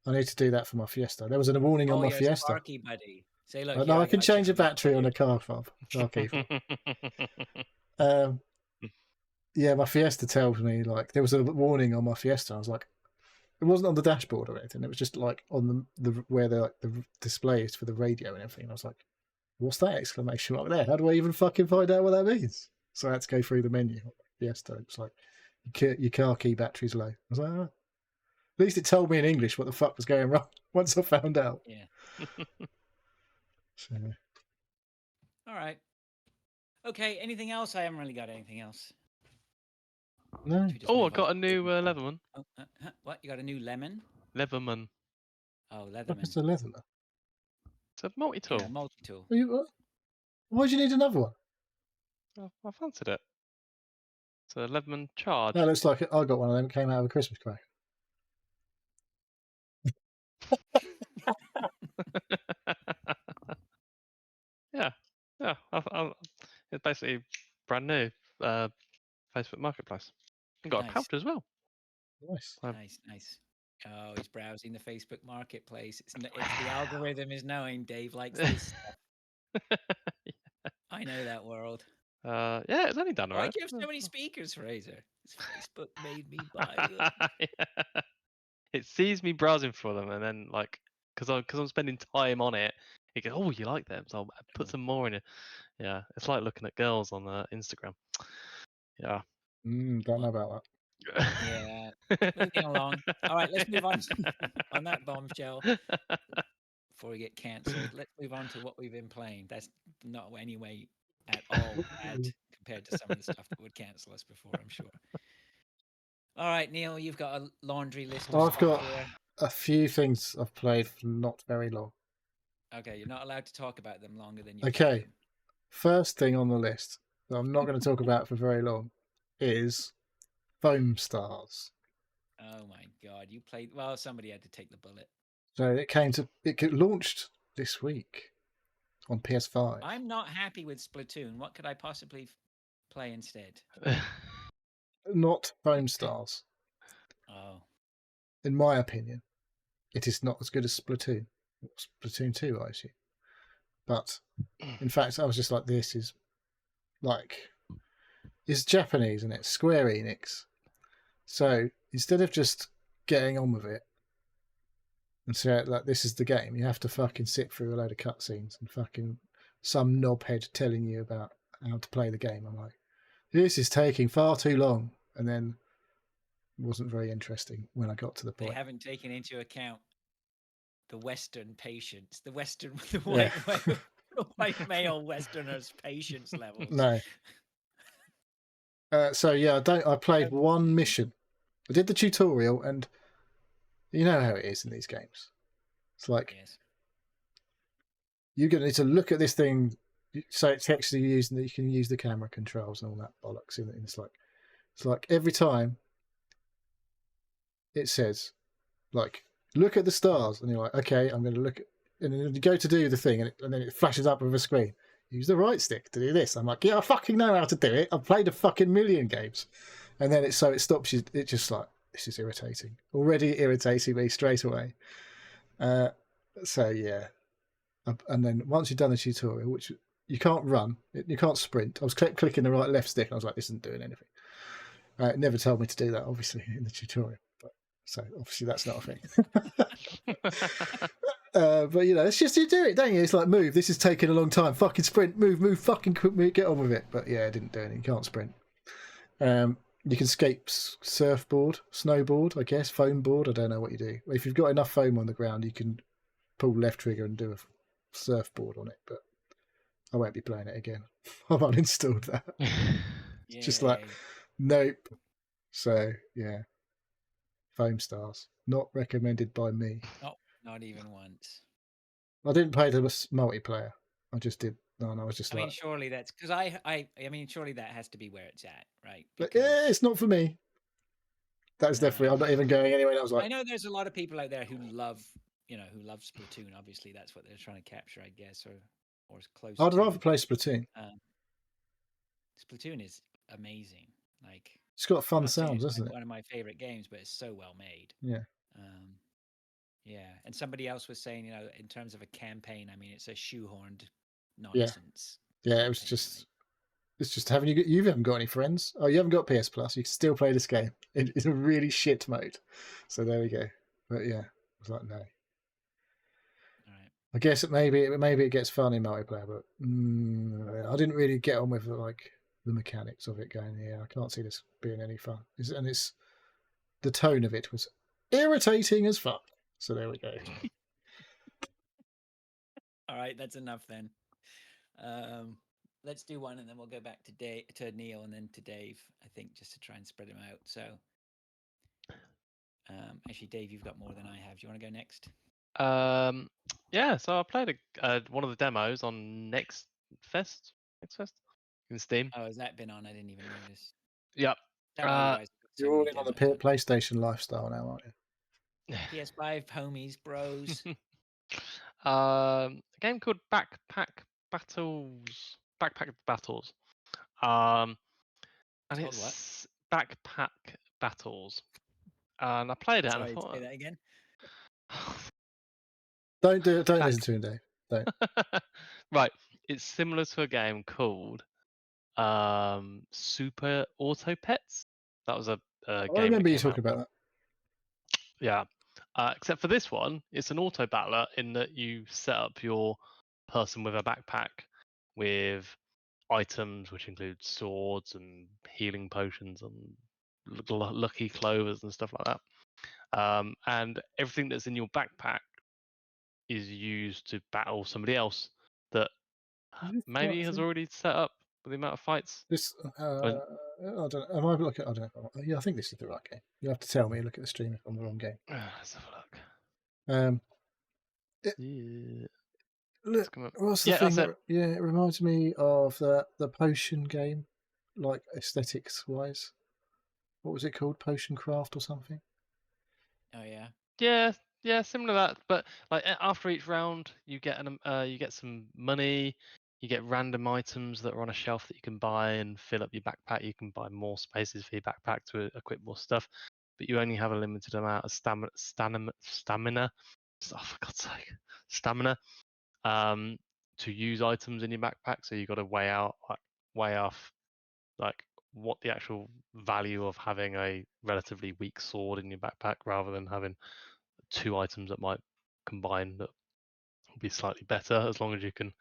I need to do that for my Fiesta. There was a warning on my Fiesta. Sparky buddy. Say, look, no, I can change a battery on a car fob. Yeah, my Fiesta tells me, like, there was a warning on my Fiesta. I was like, it wasn't on the dashboard or anything. It was just like on the where the display is for the radio and everything. And I was like, what's that exclamation mark there? How do I even fucking find out what that means? So I had to go through the menu. Fiesta. It was like, your car key battery's low. I was like, oh. At least it told me in English what the fuck was going wrong once I found out. Yeah. So. All right. Okay. Anything else? I haven't really got anything else. No. Oh, I got a new Leatherman. Oh, what? You got a new lemon? Leatherman. Oh, Leatherman. What's a Leatherman? It's a multi-tool. Yeah, multi-tool. Why do you need another one? I fancied it. It's a Leatherman Charge. That looks like I got one of them. It came out of a Christmas crack. Yeah. It's basically brand new. Facebook Marketplace. And got a pouch as well. Nice. Nice. Oh, he's browsing the Facebook Marketplace. It's the algorithm is knowing Dave likes this stuff. I know that world. Yeah, it's only done Why alright. do you have so many speakers, Fraser? Facebook made me buy them. it sees me browsing for them, and then like because I'm spending time on it, it goes, "Oh, you like them?" So I'll put some more in it. Yeah, it's like looking at girls on Instagram. Yeah. Don't know about Yeah. Moving along. All right, let's move on on that bombshell before we get cancelled. Let's move on to what we've been playing. That's not any way at all bad compared to some of the stuff that would cancel us before, I'm sure. All right, Neil, you've got a laundry list that. of I've stuff got here. a few things I've played for not very long. Okay, you're not allowed to talk about them longer than you Okay. played them. First thing on the list that I'm not going to talk about for very long is Foam Stars. Oh my god, you played well, somebody had to take the bullet. So it launched this week on PS5. I'm not happy with Splatoon. What could I possibly play instead? Not Foam Stars. Oh. In my opinion, it is not as good as Splatoon. Splatoon 2, I assume. But in fact, I was just like, this is like, it's Japanese and it's Square Enix. So instead of just getting on with it and say, like, this is the game, you have to fucking sit through a load of cutscenes and fucking some knobhead telling you about how to play the game. I'm like, this is taking far too long. And then it wasn't very interesting when I got to the They point. haven't taken into account the Western patience, the white male Westerners' patience levels. No. So yeah, I played one mission. I did the tutorial, and you know how it is in these games. It's like Yes. you're gonna need to look at this thing. So it's actually using that you can use the camera controls and all that bollocks. And it's like every time it says, like, look at the stars, and you're like, okay, I'm going to look at, and then you go to do the thing, and then it flashes up with a screen. Use the right stick to do this. I'm like, yeah, I fucking know how to do it. I've played a fucking million games, and then it stops you. It's just like, this is irritating. Already irritating me straight away. So yeah, and then once you've done the tutorial, which you can't run, you can't sprint. I was clicking the right left stick, and I was like, this isn't doing anything. It never told me to do that, obviously, in the tutorial. So obviously that's not a thing. But you know, it's just you do it, don't you? It's like, move. This is taking a long time. Fucking sprint. Move. Fucking move. Get on with it. But yeah, I didn't do anything. You can't sprint. You can skate surfboard, snowboard, I guess, foam board. I don't know what you do. If you've got enough foam on the ground, you can pull left trigger and do a surfboard on it. But I won't be playing it again. I've uninstalled that. It's just like, nope. So yeah. Foam Stars, not recommended by me. Not even once. I didn't play the multiplayer. I just did. No, I was just I mean, surely that's because I mean, surely that has to be where it's at, right? But yeah, it's not for me. That's definitely. I'm not even going anywhere. I was like, I know there's a lot of people out there who love Splatoon. Obviously, that's what they're trying to capture, I guess, or as close. I'd rather play Splatoon. Splatoon is amazing. Like, it's got fun sounds, doesn't it? One of my favorite games, but it's so well made. Yeah. Yeah, and somebody else was saying, you know, in terms of a campaign, I mean, it's a shoehorned nonsense. Yeah, it was just. It's just you haven't got any friends. Oh, you haven't got PS Plus. You can still play this game. It's a really shit mode. So there we go. But yeah, I was like, no. All right. I guess maybe it gets fun in multiplayer, but I didn't really get on with like the mechanics of it. Going, yeah, I can't see this being any fun. It's the tone of it was irritating as fuck. So there we go. All right, that's enough then. Let's do one, and then we'll go back to Neil, and then to Dave. I think just to try and spread them out. So, actually, Dave, you've got more than I have. Do you want to go next? Yeah. So I played one of the demos on Next Fest in Steam. Oh, has that been on? I didn't even notice. Yep. You're all in on the PlayStation lifestyle now, aren't you? PS5 homies, bros. A game called Backpack Battles. And it's Backpack Battles. And I played it. Sorry, and I thought, say that again. Don't do it. Don't listen to him, Dave. Don't. Right. It's similar to a game called Super Auto Pets. That was a game. I remember you talking about that. Yeah. Except for this one, it's an auto battler in that you set up your person with a backpack with items which include swords and healing potions and lucky clovers and stuff like that. And everything that's in your backpack is used to battle somebody else that Is this maybe right has thing? already set up with the amount of fights. This, I don't know. Am I looking? I don't know. Yeah, I think this is the right game. You have to tell me. Look at the stream if I'm the wrong game. Let's have a look. Yeah, It's look, come up. what's the Yeah, thing? that's it. Yeah, it reminds me of the potion game, like aesthetics wise. What was it called? Potion Craft or something? Oh yeah. Yeah, similar to that. But like after each round, you get you get some money. You get random items that are on a shelf that you can buy and fill up your backpack. You can buy more spaces for your backpack to equip more stuff, but you only have a limited amount of stamina. Oh, for God's sake, stamina. To use items in your backpack, so you got to weigh off like what the actual value of having a relatively weak sword in your backpack rather than having 2 items that might combine that will be slightly better as long as you can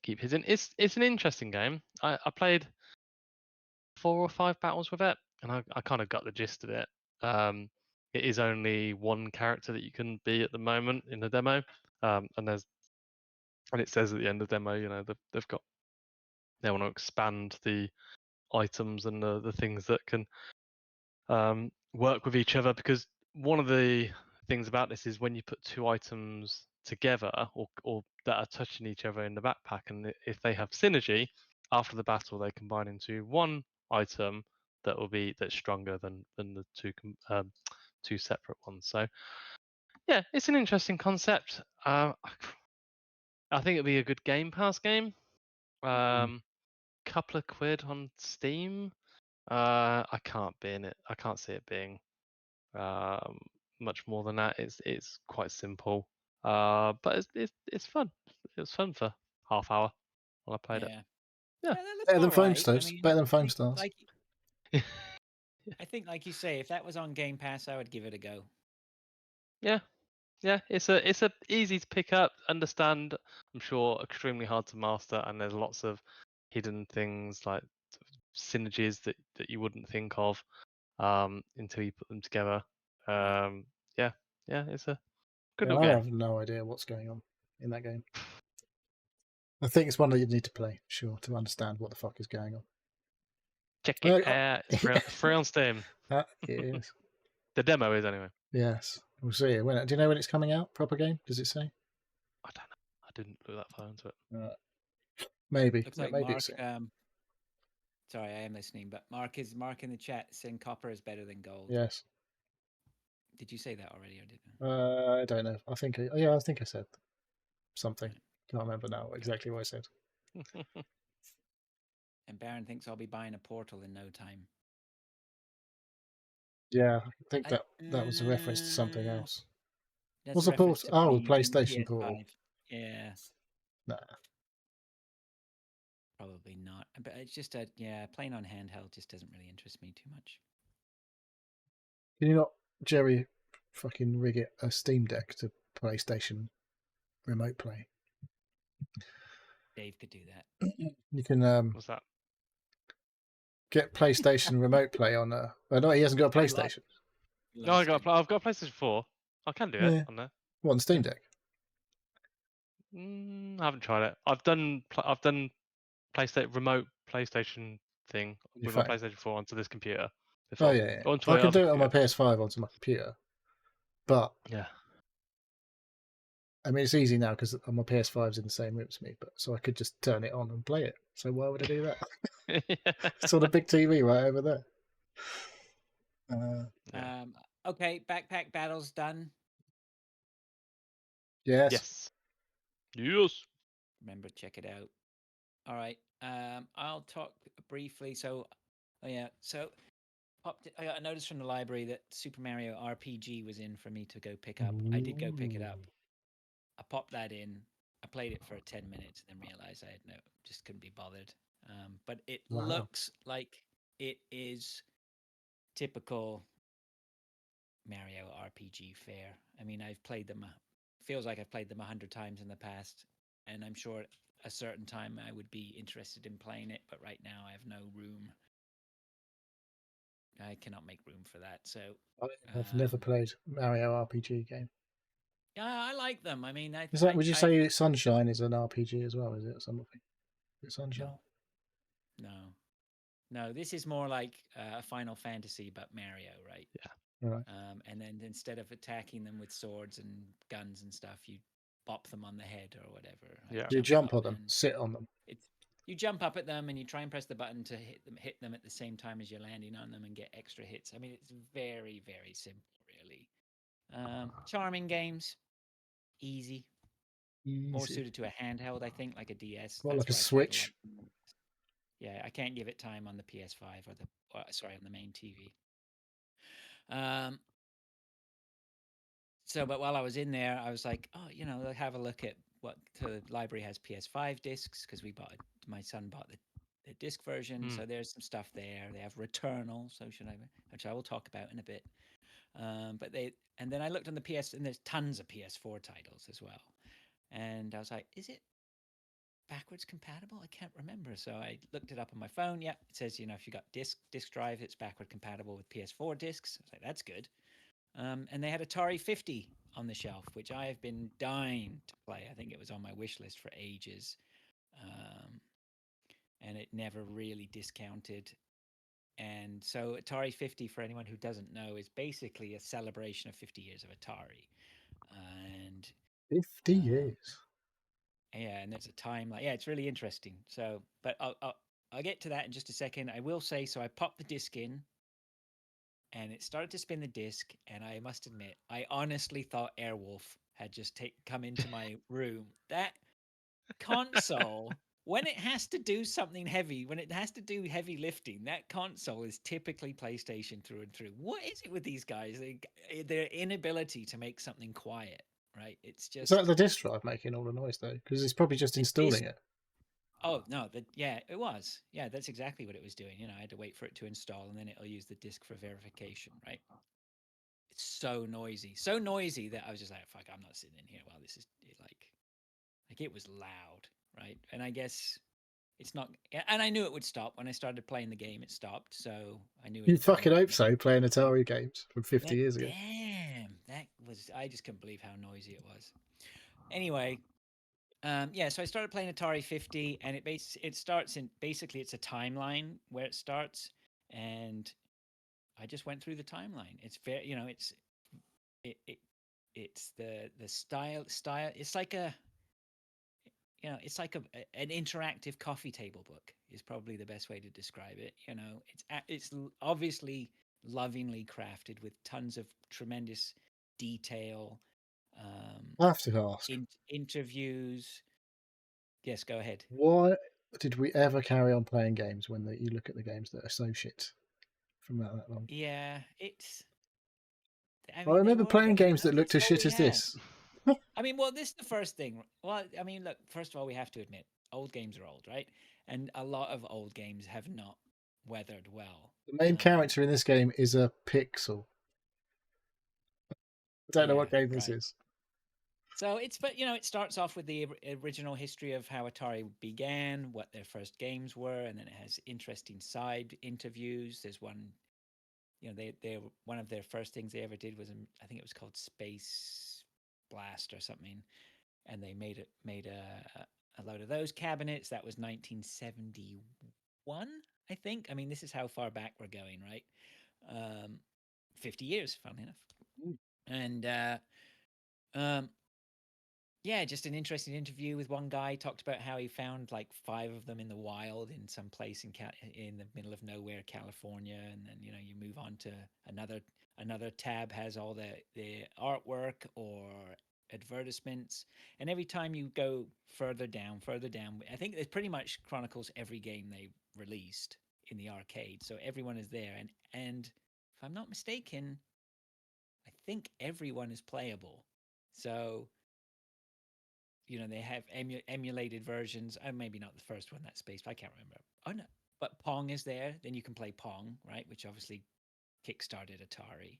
keep hitting. It's an interesting game. I played 4 or 5 battles with it, and I kind of got the gist of it. It is only one character that you can be at the moment in the demo, and it says at the end of the demo, they want to expand the items and the things that can work with each other, because one of the things about this is when you put 2 items together or that are touching each other in the backpack, and if they have synergy after the battle, they combine into one item that's stronger than the two separate ones. So yeah, it's an interesting concept. I think it'd be a good Game Pass game. Couple of quid on Steam. I can't be in it. I can't see it being much more than that. It's quite simple, but it's fun. It was fun for half hour while I played Yeah. Yeah. that looks Better than all Foam right. Stars. I mean, Better than I Foam think, Stars. like, it. I think, like you say, if that was on Game Pass, I would give it a go. Yeah, it's a easy to pick up, understand. I'm sure extremely hard to master, and there's lots of hidden things like synergies that you wouldn't think of until you put them together. Yeah, it's a good Yeah, little I game. have no idea what's going on in that game. I think it's one that you need to play, sure, to understand what the fuck is going on. Check it out. It's free on Steam. Yes. The demo is anyway. Yes. We'll see. Do you know when it's coming out? Proper game? Does it say? I don't know. I didn't look that far into it. Maybe. Looks Yeah, like maybe Mark. it's. Sorry, I am listening, but Mark in the chat saying copper is better than gold. Yes. Did you say that already, or didn't? I don't know. I think I said something. Can't remember now exactly what I said. And Baron thinks I'll be buying a Portal in no time. Yeah, I think that was a reference to something else. That's What's a the port? reference to Oh, the PlayStation PS5. Portal. Yeah, Nah. probably not. But it's just playing on handheld just doesn't really interest me too much. Can you not, Jerry, fucking rig it a Steam Deck to PlayStation Remote Play? Dave could do that. You can What's that? get PlayStation Remote Play on a. Oh, no, he hasn't got a PlayStation. No, I've got a PlayStation 4. I can do it on there. What, on Steam Deck? I haven't tried it. I've done PlayStation remote PlayStation thing Your with my phone? PlayStation 4 onto this computer before. Oh yeah. Onto I my can other do it on my computer. PS5 onto my computer, but Yeah. I mean it's easy now because my PS5's in the same room as me. But so I could just turn it on and play it. So why would I do that? It's on a big TV right over there. Okay, backpack battle's done. Yes. Yes. Remember, check it out. All right. I'll talk briefly. So, I got a notice from the library that Super Mario RPG was in for me to go pick up. I did go pick it up. I popped that in. I played it for 10 minutes and then realized just couldn't be bothered. But it looks like it is typical Mario RPG fair. I mean, I've played them. Feels like I've played them 100 times in the past, and I'm sure at a certain time I would be interested in playing it. But right now, I have no room. I cannot make room for that. So I've never played Mario RPG game. yeah, I like them. I mean, Is that? Would you say Sunshine is an RPG as well? Is it something? Is it Sunshine? No. This is more like a Final Fantasy, but Mario, right? Yeah. Right. And then instead of attacking them with swords and guns and stuff, you bop them on the head or whatever. Yeah. You jump on them, sit on them. You jump up at them and you try and press the button to hit them at the same time as you're landing on them and get extra hits. I mean, it's very, very simple, really. Charming games, easy. More suited to a handheld, I think, like a DS. Well, like a Switch. Yeah, I can't give it time on the PS5 on the main TV. But while I was in there, I was like, oh, have a look at what the library has PS5 discs because my son bought the disc version. So there's some stuff there. They have Returnal, which I will talk about in a bit. And then I looked on the PS, and there's tons of PS4 titles as well. And I was like, is it backwards compatible? I can't remember. So I looked it up on my phone. Yeah, it says, if you got disk drive, it's backward compatible with PS4 discs. I was like, that's good. And they had Atari 50 on the shelf, which I have been dying to play. I think it was on my wish list for ages. And it never really discounted. And so Atari 50, for anyone who doesn't know, is basically a celebration of 50 years of Atari. And 50 years. Yeah, and there's a timeline. Yeah, it's really interesting. So, but I'll get to that in just a second. I will say, so I popped the disc in, and it started to spin the disc, and I must admit, I honestly thought Airwolf had just come into my room. That console, when it has to do something heavy, when it has to do heavy lifting, that console is typically PlayStation through and through. What is it with these guys? Their inability to make something quiet. Right, it's just. Is that the disk drive making all the noise though? Because it's probably just installing it. Oh no, it was. Yeah, that's exactly what it was doing. I had to wait for it to install, and then it'll use the disk for verification. Right. It's so noisy that I was just like, "Fuck, I'm not sitting in here while this is like it was loud." Right, and I guess it's not. And I knew it would stop when I started playing the game. It stopped, so I knew. You fucking hope so. Playing Atari games from 50 years ago. Damn, that was. I just couldn't believe how noisy it was. Anyway. So I started playing Atari 50, and it starts in basically it's a timeline where it starts, and I just went through the timeline. It's very, it's the style. It's like an interactive coffee table book is probably the best way to describe it. It's obviously lovingly crafted with tons of tremendous detail. I have to ask. Interviews. Yes, go ahead. Why did we ever carry on playing games when you look at the games that are so shit from that long? Yeah, it's. I remember playing games that looked as shit as this. I mean, well, this is the first thing. Well, I mean, look, first of all, we have to admit, old games are old, right? And a lot of old games have not weathered well. The main character in this game is a pixel. I don't know what game this is. So it starts off with the original history of how Atari began, what their first games were, and then it has interesting side interviews. There's one, they one of their first things they ever did was, I think it was called Space Blast or something, and they made a load of those cabinets. That was 1971, I think. I mean, this is how far back we're going, right? 50 years, funnily enough. And yeah, just an interesting interview with one guy. Talked about how he found like 5 of them in the wild in some place in the middle of nowhere, California, and then you move on to another tab has all the artwork or advertisements, and every time you go further down, I think it pretty much chronicles every game they released in the arcade, so everyone is there, and if I'm not mistaken, I think everyone is playable. So they have emulated versions, and maybe not the first one, that Space, I can't remember. Oh no, but Pong is there. Then you can play Pong, right? Which obviously kickstarted Atari.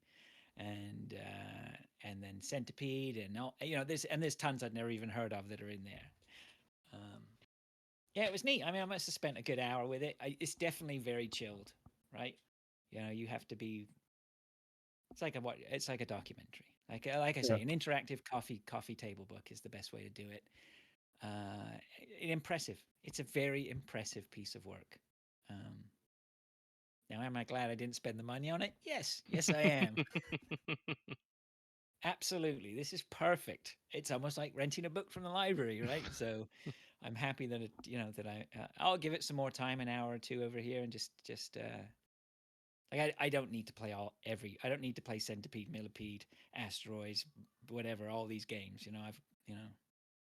and then Centipede, and all, there's tons I'd never even heard of that are in there. Yeah, it was neat. I mean, I must have spent a good hour with it. It's definitely very chilled, right? You have to be. It's like a documentary. Like I say, an interactive coffee table book is the best way to do it. Impressive. It's a very impressive piece of work. Now, am I glad I didn't spend the money on it? Yes, I am. Absolutely, this is perfect. It's almost like renting a book from the library, right? So, I'm happy that I'll give it some more time, an hour or two over here, and just I don't need to play I don't need to play Centipede, Millipede, Asteroids, whatever, all these games.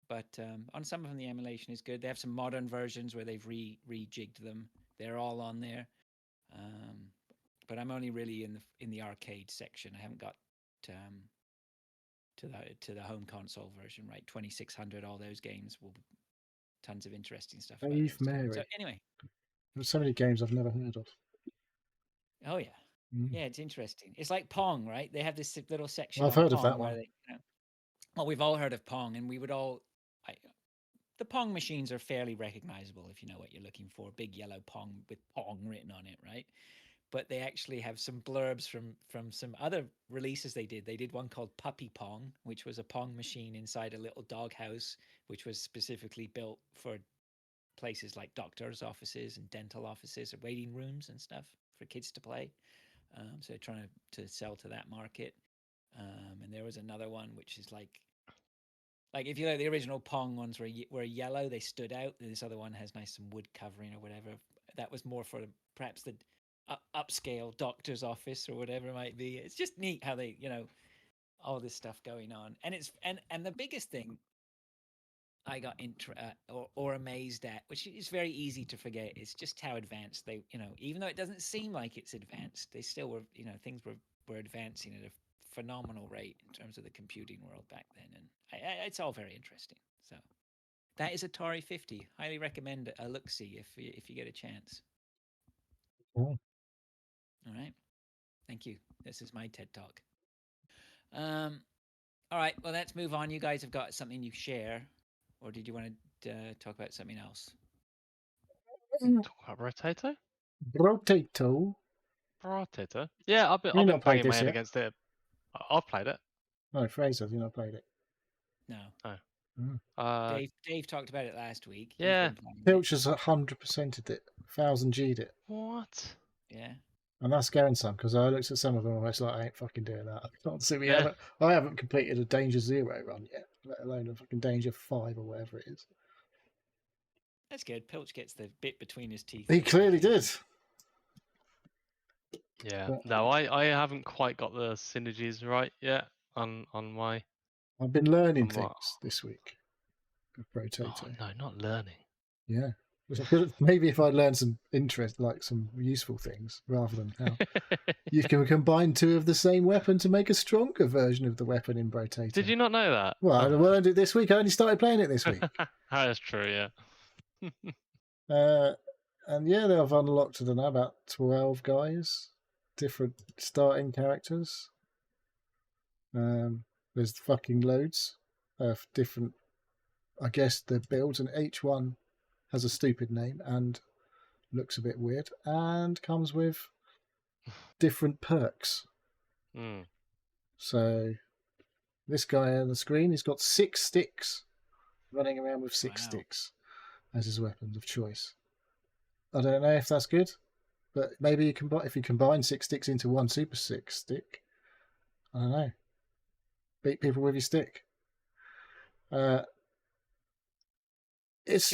But on some of them the emulation is good. They have some modern versions where they've rejigged them. They're all on there. But I'm only really in the arcade section. I haven't got to the home console version, right? 2600, all those games will tons of interesting stuff. Dave Mary. So anyway, there's so many games I've never heard of. Oh yeah, yeah, it's interesting. It's like Pong, right? They have this little section. I've heard of that one. Well, we've all heard of Pong, and we would all. The Pong machines are fairly recognizable if you know what you're looking for. Big yellow Pong with Pong written on it, right? But they actually have some blurbs from some other releases they did. They did one called Puppy Pong, which was a Pong machine inside a little doghouse, which was specifically built for places like doctors' offices and dental offices or waiting rooms and stuff for kids to play. So trying to sell to that market. And there was another one which is like if you know the original Pong ones were yellow, they stood out. This other one has some wood covering or whatever. That was more for perhaps the upscale doctor's office or whatever it might be. It's just neat how they, all this stuff going on. And it's and the biggest thing I got or amazed at, which is very easy to forget, is just how advanced they, even though it doesn't seem like it's advanced, they still were, things were advancing at a phenomenal rate in terms of the computing world back then. And it's all very interesting. So that is Atari 50. Highly recommend a look-see if you get a chance. Oh. All right. Thank you. This is my TED Talk. All right. Well, let's move on. You guys have got something you share. Or did you want to talk about something else? Talk about Rotato? Rotato? Yeah, I've been banging my head against it. I've played it. No, Fraser, you've not played it. No. Oh. Dave talked about it last week. Yeah. Pilch has 100%ed it, 1000G'd it. What? Yeah. And that's scaring some, because I looked at some of them and I was like, I ain't fucking doing that. I can't see me I haven't completed a Danger 0 run yet, let alone a fucking Danger 5 or whatever it is. That's good. Pilch gets the bit between his teeth. He clearly did. Yeah. No, I haven't quite got the synergies right yet on my... I've been learning things this week with Rotato. Oh, no, not learning. Yeah. Maybe if I learned some some useful things, rather than how you can combine two of the same weapon to make a stronger version of the weapon in Rotato. Did you not know that? Well, I learned it this week. I only started playing it this week. That's true, yeah. And yeah, they've unlocked, I don't know, about 12 guys, different starting characters. There's fucking loads of different, I guess, the builds, and each one has a stupid name and looks a bit weird and comes with different perks. So this guy on the screen, he's got 6 sticks, running around with 6 sticks as his weapons of choice. I don't know if that's good, but maybe if you combine 6 sticks into one Super 6 stick, I don't know. Beat people with your stick. Should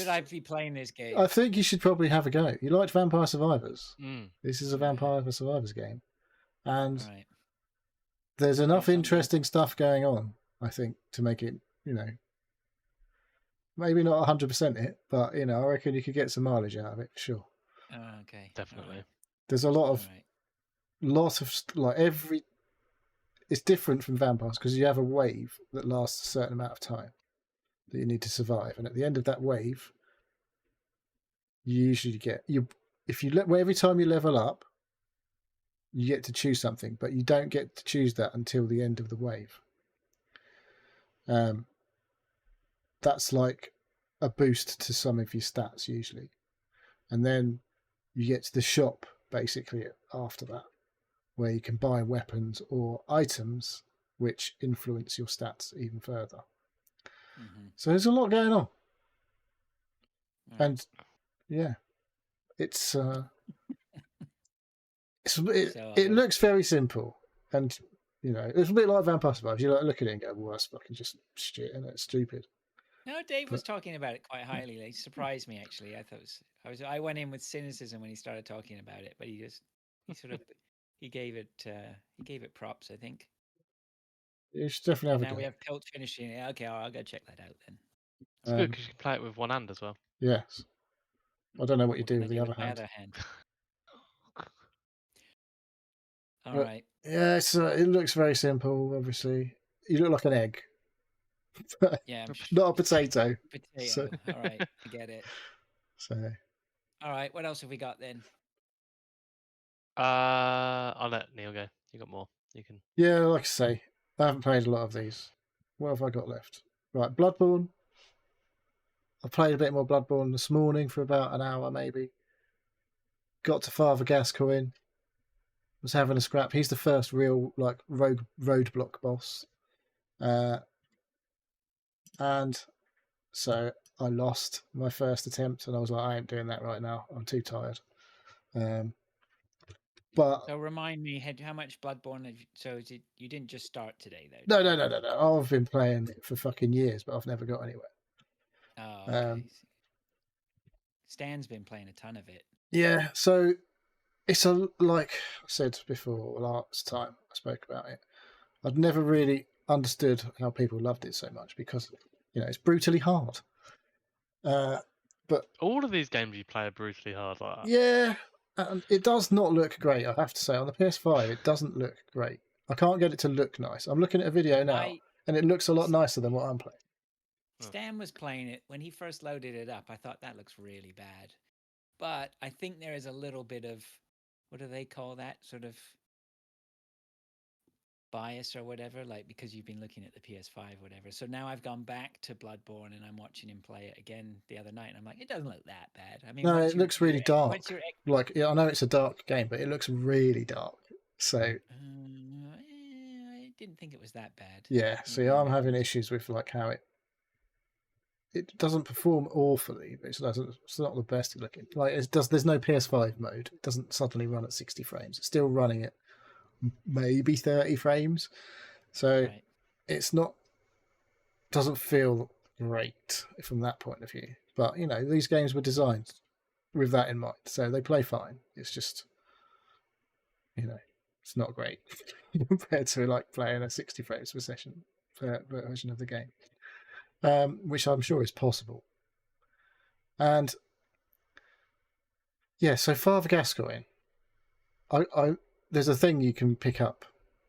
I be playing this game? I think you should probably have a go. You liked Vampire Survivors. This is a Vampire Survivors game. And there's enough interesting stuff going on, I think, to make it, maybe not 100% it, but, I reckon you could get some mileage out of it, for sure. Okay. Definitely. Right. There's a lot of, it's different from Vampires because you have a wave that lasts a certain amount of time that you need to survive, and at the end of that wave, you usually get every time you level up, you get to choose something, but you don't get to choose that until the end of the wave. That's like a boost to some of your stats usually. And then you get to the shop basically after that, where you can buy weapons or items which influence your stats even further. So there's a lot going on. And yeah, it looks very simple, and it's a bit like Vampire Survivors. You look at it and go, "Well, that's fucking just shit, and it's stupid." No, Dave was talking about it quite highly. It surprised me actually. I went in with cynicism when he started talking about it, but he gave it props, I think. You should definitely have a now go. we have Cult finishing it. Okay, I'll go check that out then. It's good because you can play it with one hand as well. Yes. I don't know what you do What with can I the do other with my hand. All But- right. Yeah, it looks very simple. Obviously, you look like an egg. Yeah. Not a potato. Potato. So- All right, I get it. So All right, what else have we got then? I'll let Neil go. You got more. You can. yeah, like I say, I haven't played a lot of these. What have I got left? Right, Bloodborne. I played a bit more Bloodborne this morning for about an hour, maybe. Got to Father Gascoigne. Was having a scrap. He's the first real roadblock boss, and so I lost my first attempt, and I was like, I ain't doing that right now. I'm too tired. But So remind me, how much Bloodborne? You didn't just start today though? no. I've been playing it for fucking years, but I've never got anywhere. Oh, okay. Stan's been playing a ton of it. Yeah, so it's like I said before last time I spoke about it. I'd never really understood how people loved it so much because it's brutally hard. But all of these games you play are brutally hard like that. Yeah, and it does not look great. I have to say, on the PS5, it doesn't look great. I can't get it to look nice. I'm looking at a video now, and it looks a lot nicer than what I'm playing. Stan was playing it when he first loaded it up. I thought that looks really bad, but I think there is a little bit of, what do they call that, sort of bias or whatever, like because you've been looking at the PS5 or whatever. So now I've gone back to Bloodborne and I'm watching him play it again the other night, and I'm like, it doesn't look that bad. I mean, No, it looks really dark. Like, I know it's a dark game, but it looks really dark. So I didn't think it was that bad. Yeah, see, I'm having issues with how it doesn't perform awfully, but it's not the best looking. There's no PS5 mode. It doesn't suddenly run at 60 frames. It's still running at maybe 30 frames. So it's doesn't feel great from that point of view. But these games were designed with that in mind, so they play fine. It's just it's not great compared to playing a 60 frames per session version of the game. Which I'm sure is possible. And yeah, so Father Gascoigne, there's a thing you can pick up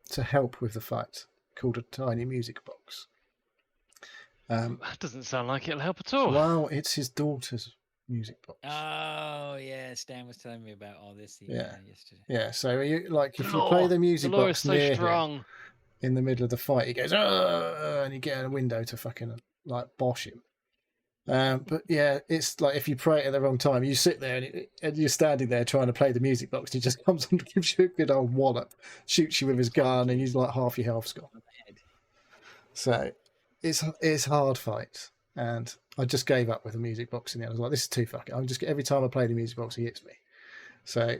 to help with the fight called a tiny music box. That doesn't sound like it'll help at all. Well, it's his daughter's music box. Oh yeah, Stan was telling me about all this yesterday. Yeah, so if you play the music box is so near strong. him in the middle of the fight, he goes, and you get in a window to fucking bosh him. But yeah, it's like if you pray at the wrong time, you sit there and you're standing there trying to play the music box, and he just comes and gives you a good old wallop, shoots you with his gun, and he's like half your health's gone. So it's hard fight, and I just gave up with the music box in the end. I was like, this is too fucking. Every time I play the music box, he hits me. So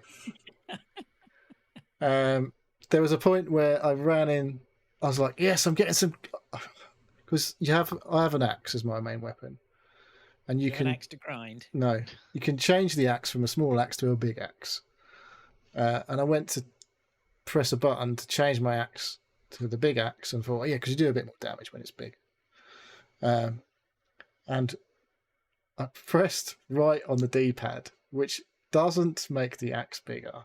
there was a point where I ran in. I was like, yes, I'm getting some. Because I have an axe as my main weapon, and you can an axe to grind. No, you can change the axe from a small axe to a big axe. And I went to press a button to change my axe to the big axe, and thought, because you do a bit more damage when it's big. And I pressed right on the D-pad, which doesn't make the axe bigger;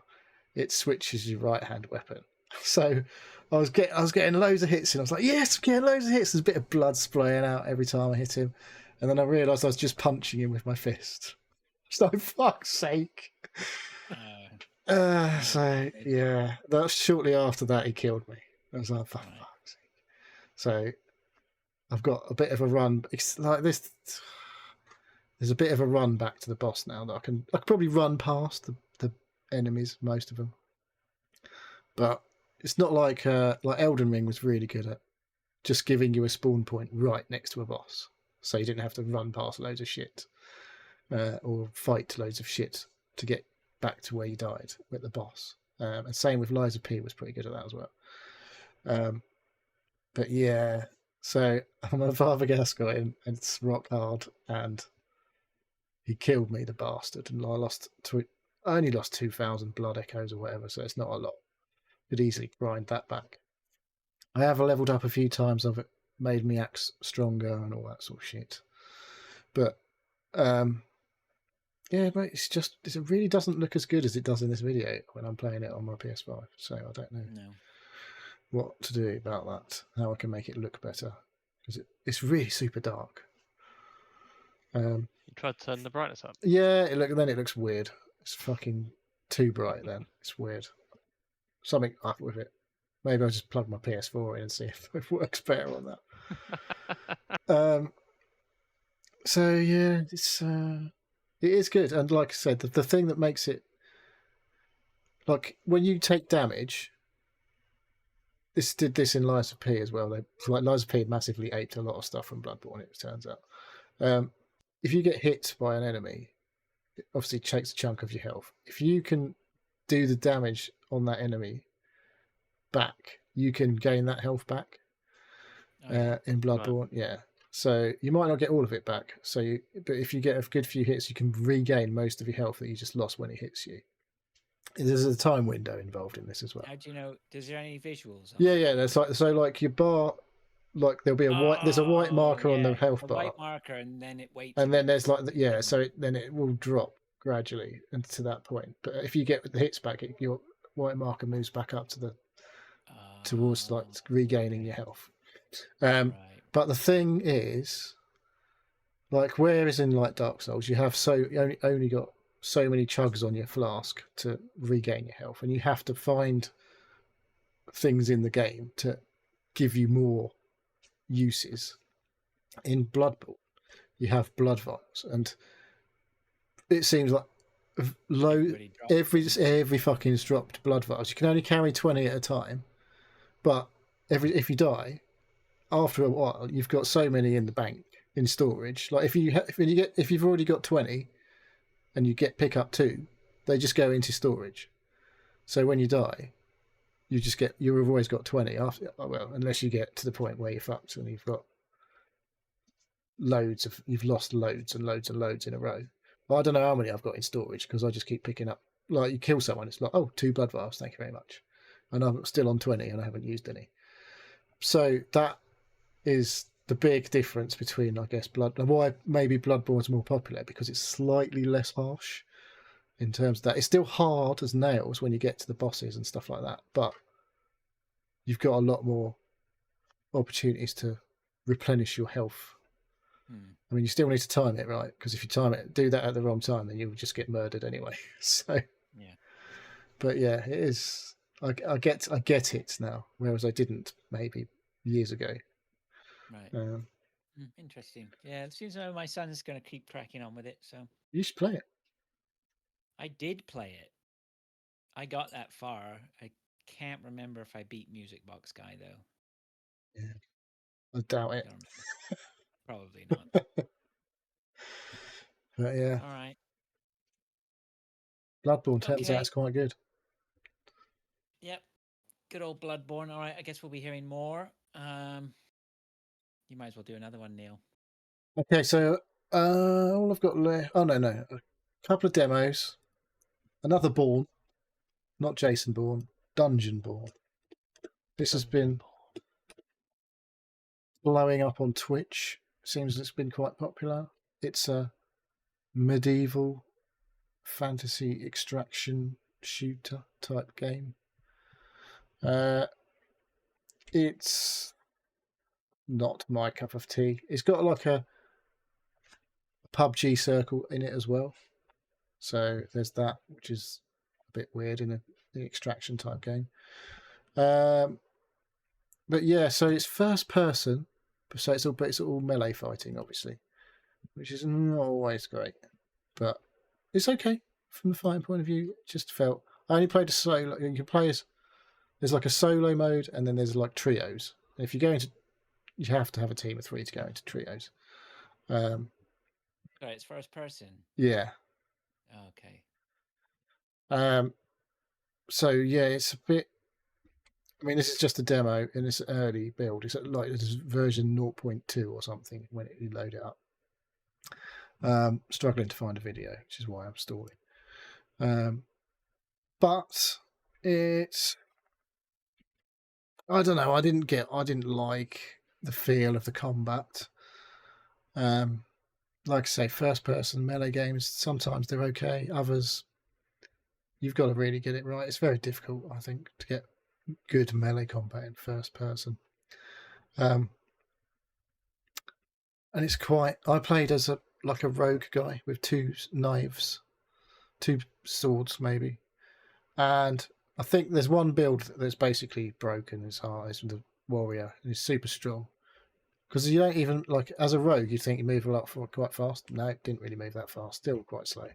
it switches your right-hand weapon. So I was getting loads of hits, and I was like, yes, I'm getting loads of hits. There's a bit of blood spraying out every time I hit him. And then I realised I was just punching him with my fist. So, fuck's sake. So yeah, that's shortly after that he killed me. I was like, for Right. fuck's sake. So I've got a bit of a run. It's like this. There's a bit of a run back to the boss now that I could probably run past the enemies, most of them. But it's not like Elden Ring was really good at just giving you a spawn point right next to a boss, so you didn't have to run past loads of shit or fight loads of shit to get back to where you died with the boss. And same with Lies of P was pretty good at that as well. But yeah, so I'm a Vargas guy and it's rock hard, and he killed me, the bastard, and I only lost 2,000 blood echoes or whatever, so it's not a lot. Could easily grind that back. I have leveled up a few times. I've made me axe stronger and all that sort of shit. But yeah, but it really doesn't look as good as it does in this video when I'm playing it on my PS5. So I don't know what to do about that. How I can make it look better, because it's really super dark. You tried to turn the brightness up. Yeah, then it looks weird. It's fucking too bright. Then it's weird. Something up with it. Maybe I'll just plug my PS4 in and see if it works better on that. So yeah, it is good, and like I said, the thing that makes it, like when you take damage, this did this in Lies of P as well. Lies of P massively aped a lot of stuff from Bloodborne. It turns out, if you get hit by an enemy, it obviously takes a chunk of your health. If you can do the damage on that enemy back, you can gain that health back. In Bloodborne, right. Yeah. So you might not get all of it back. But if you get a good few hits, you can regain most of your health that you just lost when it hits you. There's a time window involved in this as well. How do you know? Is there any visuals? Yeah. There's like your bar, like there'll be a white. There's a white marker on the health bar. White marker, and then it waits. And then there's then it will drop gradually to that point. But if you get the hits back, your white marker moves back up to towards like regaining your health. Right. But the thing is, like whereas in like Dark Souls, you have only got so many chugs on your flask to regain your health, and you have to find things in the game to give you more uses. In Bloodborne, you have blood vials, and it seems like every fucking dropped blood vials. You can only carry 20 at a time, but if you die, after a while, you've got so many in the bank in storage. Like if you've already got 20, and you pick up 2, they just go into storage. So when you die, you've always got 20 after. Well, unless you get to the point where you're fucked and you've lost loads and loads and loads in a row. Well, I don't know how many I've got in storage because I just keep picking up. Like you kill someone, it's like, oh, 2 blood vials, thank you very much, and I'm still on 20 and I haven't used any. So that is the big difference between, I guess, and why maybe Bloodborne's more popular, because it's slightly less harsh in terms of that. It's still hard as nails when you get to the bosses and stuff like that, but you've got a lot more opportunities to replenish your health. I mean, you still need to time it right, because if you do that at the wrong time, then you'll just get murdered anyway. So yeah, but yeah, it is. I get it now, whereas I didn't maybe years ago. Right. Interesting. Yeah, it seems like my son's going to keep cracking on with it. So you should play it. I did play it. I got that far. I can't remember if I beat Music Box Guy though. Yeah, I doubt it. Probably not. But yeah. All right. Bloodborne turns out it's quite good. Yep. Good old Bloodborne. All right. I guess we'll be hearing more. You might as well do another one, Neil. Okay, so all I've got left. Oh no, a couple of demos. Another Bourne, not Jason Bourne, Dungeon Bourne. This has been blowing up on Twitch. Seems it's been quite popular. It's a medieval fantasy extraction shooter type game. It's not my cup of tea. It's got like a PUBG circle in it as well. So there's that, which is bit weird in the extraction type game. But yeah, so it's first person, so it's all melee fighting, obviously, which is not always great, but it's okay from the fighting point of view. It just felt I only played a solo. You can play as there's like a solo mode, and then there's like trios. And if you go into, you have to have a team of 3 to go into trios. Sorry, it's first person. Yeah. Okay. So yeah, it's a bit. I mean, this is just a demo in this early build. It's like this version 0.2 or something when you load it up. Struggling to find a video, which is why I'm stalling. But it's. I don't know. I didn't like the feel of the combat. Like I say, first-person melee games. Sometimes they're okay. Others, you've got to really get it right. It's very difficult, I think, to get good melee combat in first person. And it's quite. I played as a rogue guy with 2 knives, 2 swords maybe, and I think there's one build that's basically broken. His heart is the warrior, and he's super strong. Because you don't even like as a rogue, you think you move a lot quite fast. No, it didn't really move that fast. Still quite slow.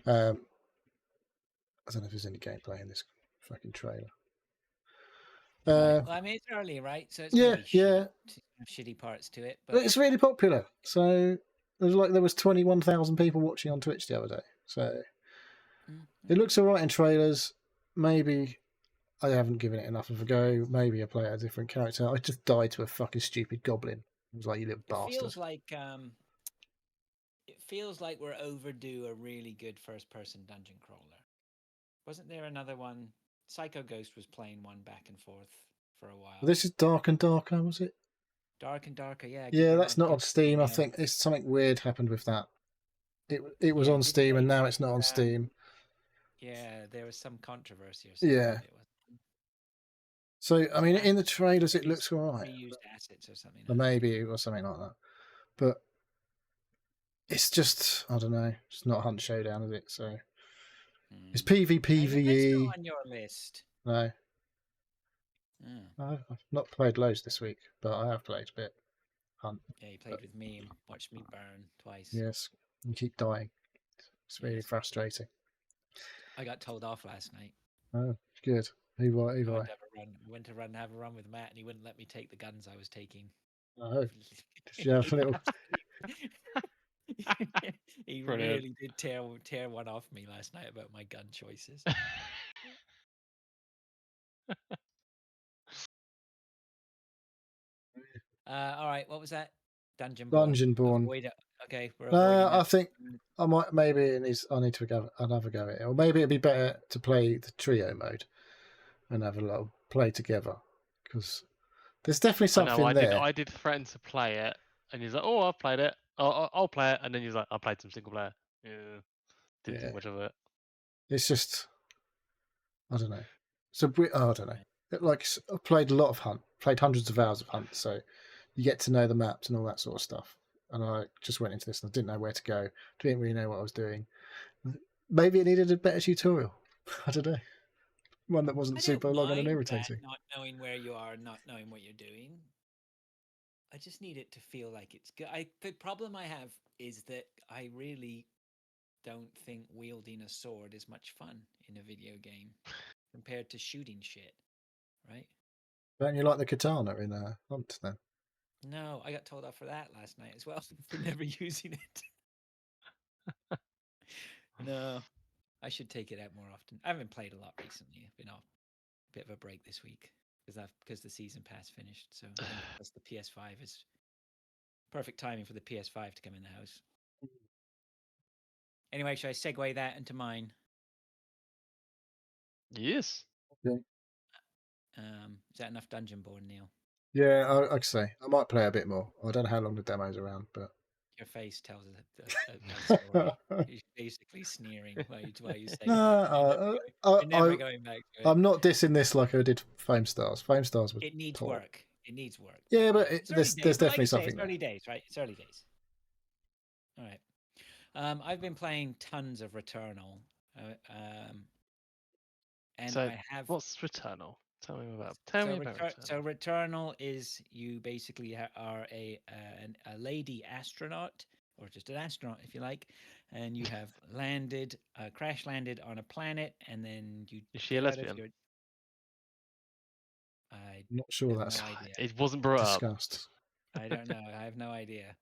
I don't know if there's any gameplay in this fucking trailer. Well, I mean, it's early, right? So it's Yeah, gonna be yeah. shitty parts to it, But but it's really popular. So there was 21,000 people watching on Twitch the other day. So it looks alright in trailers. Maybe I haven't given it enough of a go. Maybe I play a different character. I just died to a fucking stupid goblin. It was like, you little bastard. It feels like we're overdue a really good first-person dungeon crawler. Wasn't there another one? Psycho Ghost was playing one back and forth for a while. This is Dark and Darker, was it? Dark and Darker, yeah. Yeah, that's not on Steam. I think it's something weird happened with that. It was on Steam and now it's not on Steam. Yeah, there was some controversy or something. Yeah. So I mean, in the trailers, it looks alright. Reused assets or something. Or maybe it was something like that, but it's just I don't know. It's not Hunt Showdown, is it? So it's PvPvE. It's not on your list. No. I've not played loads this week, but I have played a bit. Hunt. Yeah, you played with me and watched me burn twice. Yes, you keep dying. It's really frustrating. I got told off last night. Oh, good. I went to have a run with Matt, and he wouldn't let me take the guns I was taking. Oh, did you have a little? He really did tear one off me last night about my gun choices. All right, what was that? Dungeonborn. Okay, I think I might I need to go another go at it, or maybe it'd be better to play the trio mode and have a little play together because there's definitely something there. I did threaten to play it, and he's like, "Oh, I've played it. I'll play it," and then he's like, "I played some single player." Yeah, didn't think much of it. It's just I don't know. So I don't know. Like I've played a lot of Hunt, played hundreds of hours of Hunt, so you get to know the maps and all that sort of stuff. And I just went into this and I didn't know where to go. Didn't really know what I was doing. Maybe it needed a better tutorial. I don't know. One that wasn't super long and irritating. Not knowing where you are, not knowing what you're doing. I just need it to feel like it's good. The problem I have is that I really don't think wielding a sword is much fun in a video game compared to shooting shit, right? Don't you like the katana in Hunt then? No, I got told off for that last night as well for never using it. No, I should take it out more often. I haven't played a lot recently. I've been off a bit of a break this week because the season pass finished. So plus the PS5 is perfect timing for the PS5 to come in the house. Anyway, should I segue that into mine? Yes. Okay. Is that enough Dungeonborn, Neil? Yeah, I'd say I might play a bit more. I don't know how long the demo's around, but your face tells a story. You're basically sneering while you say I'm never going back to it. I'm not dissing this like I did Flame Stars. Flame Stars was it needs top. work. It needs work. Yeah, but there's definitely something. It's early days, right? It's early days. All right. I've been playing tons of Returnal. and So, I have. what's Returnal? Tell me about. Tell me about Returnal. So Returnal is you basically are a lady astronaut, or just an astronaut if you like, and you have landed, crash landed on a planet, and then you Is she a get out of lesbian? your. I I'm not sure have that's no idea. It wasn't brought up. discussed. I don't know. I have no idea.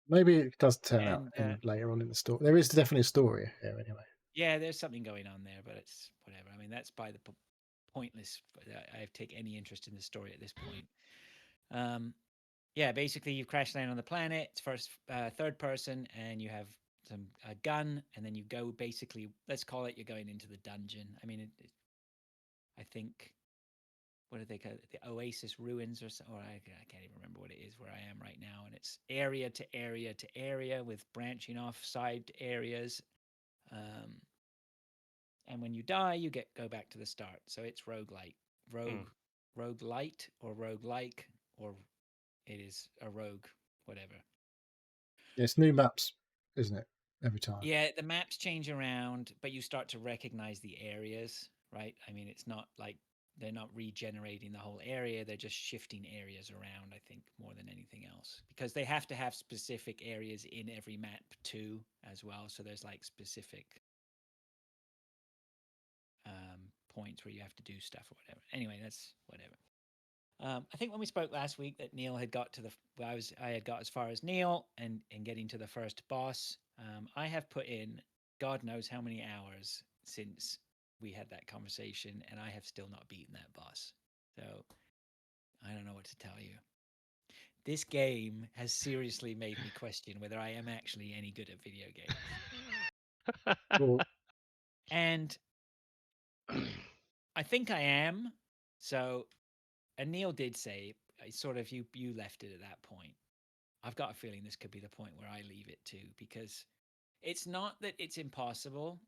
Maybe it does turn out And later on in the story. There is definitely a story here, anyway. yeah, there's something going on there, but it's whatever. I mean, that's by the pointless. I take any interest in the story at this point. Yeah, basically you crash land on the planet. It's third person, and you have a gun, and then you go basically. Let's call it you're going into the dungeon. I mean, I think what do they call it? The Oasis ruins or so, or I can't even remember what it is where I am right now, and it's area to area to area with branching off side areas. And when you die, you go back to the start. So it's roguelite, roguelite, or roguelike, or it is a rogue, whatever. Yeah, it's new maps, isn't it? Every time. Yeah, the maps change around, but you start to recognize the areas, right? I mean, it's not like they're not regenerating the whole area; they're just shifting areas around. I think more than anything else, because they have to have specific areas in every map too, as well. So there's like specific points where you have to do stuff or whatever. Anyway, that's whatever. I think when we spoke last week that Neil had got to I had got as far as Neil and getting to the first boss. I have put in God knows how many hours since we had that conversation, and I have still not beaten that boss. So I don't know what to tell you. This game has seriously made me question whether I am actually any good at video games. Well, And I think I am. So, and Neil did say, sort of, you left it at that point. I've got a feeling this could be the point where I leave it too, because it's not that it's impossible.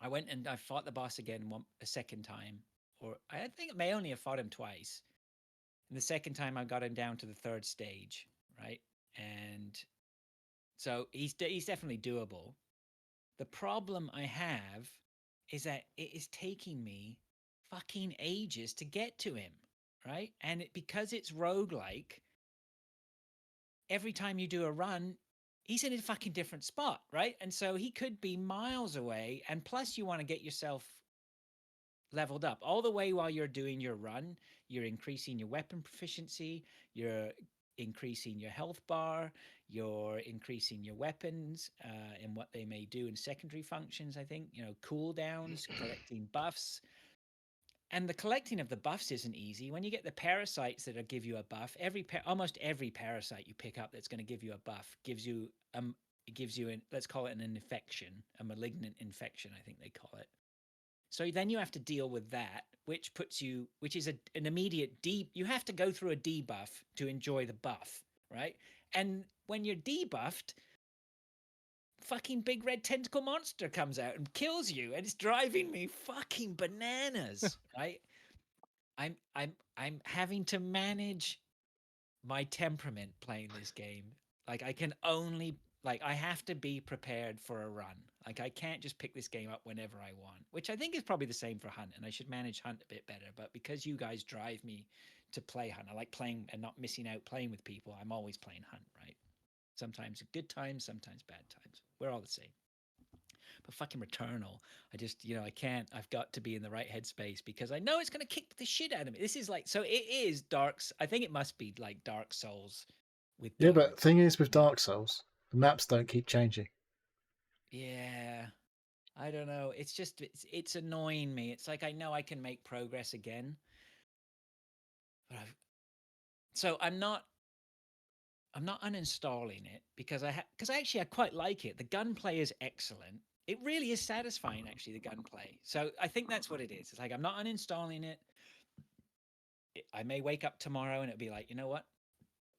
I went and I fought the boss again a second time, or I think I may only have fought him twice. And the second time I got him down to the third stage, right? And so he's definitely doable. The problem I have is that it is taking me fucking ages to get to him, right? And because it's roguelike, every time you do a run, he's in a fucking different spot, right? And so he could be miles away. And plus, you want to get yourself leveled up all the way while you're doing your run. You're increasing your weapon proficiency, you're increasing your health bar, you're increasing your weapons and what they may do in secondary functions. I think, cooldowns, collecting buffs. And the collecting of the buffs isn't easy. When you get the parasites that give you a buff, almost every parasite you pick up that's going to give you a buff gives you let's call it an infection, a malignant infection, I think they call it. So then you have to deal with that, which is an immediate you have to go through a debuff to enjoy the buff, right? And when you're debuffed, fucking big red tentacle monster comes out and kills you, and it's driving me fucking bananas, right? I'm having to manage my temperament playing this game. Like I have to be prepared for a run. Like I can't just pick this game up whenever I want, which I think is probably the same for Hunt, and I should manage Hunt a bit better. But because you guys drive me to play Hunt, I like playing and not missing out playing with people. I'm always playing Hunt, right? Sometimes good times, sometimes bad times. We're all the same. But fucking Returnal, I just, I can't. I've got to be in the right headspace because I know it's going to kick the shit out of me. This is like, so it is I think it must be like Dark Souls with yeah, guns. but thing is with Dark Souls, the maps don't keep changing. Yeah, I don't know. It's just it's annoying me. It's like I know I can make progress again, but so I'm not uninstalling it because I quite like it. The gunplay is excellent. It really is satisfying, actually, the gunplay. So I think that's what it is. It's like I'm not uninstalling it. I may wake up tomorrow and it'll be like, you know what?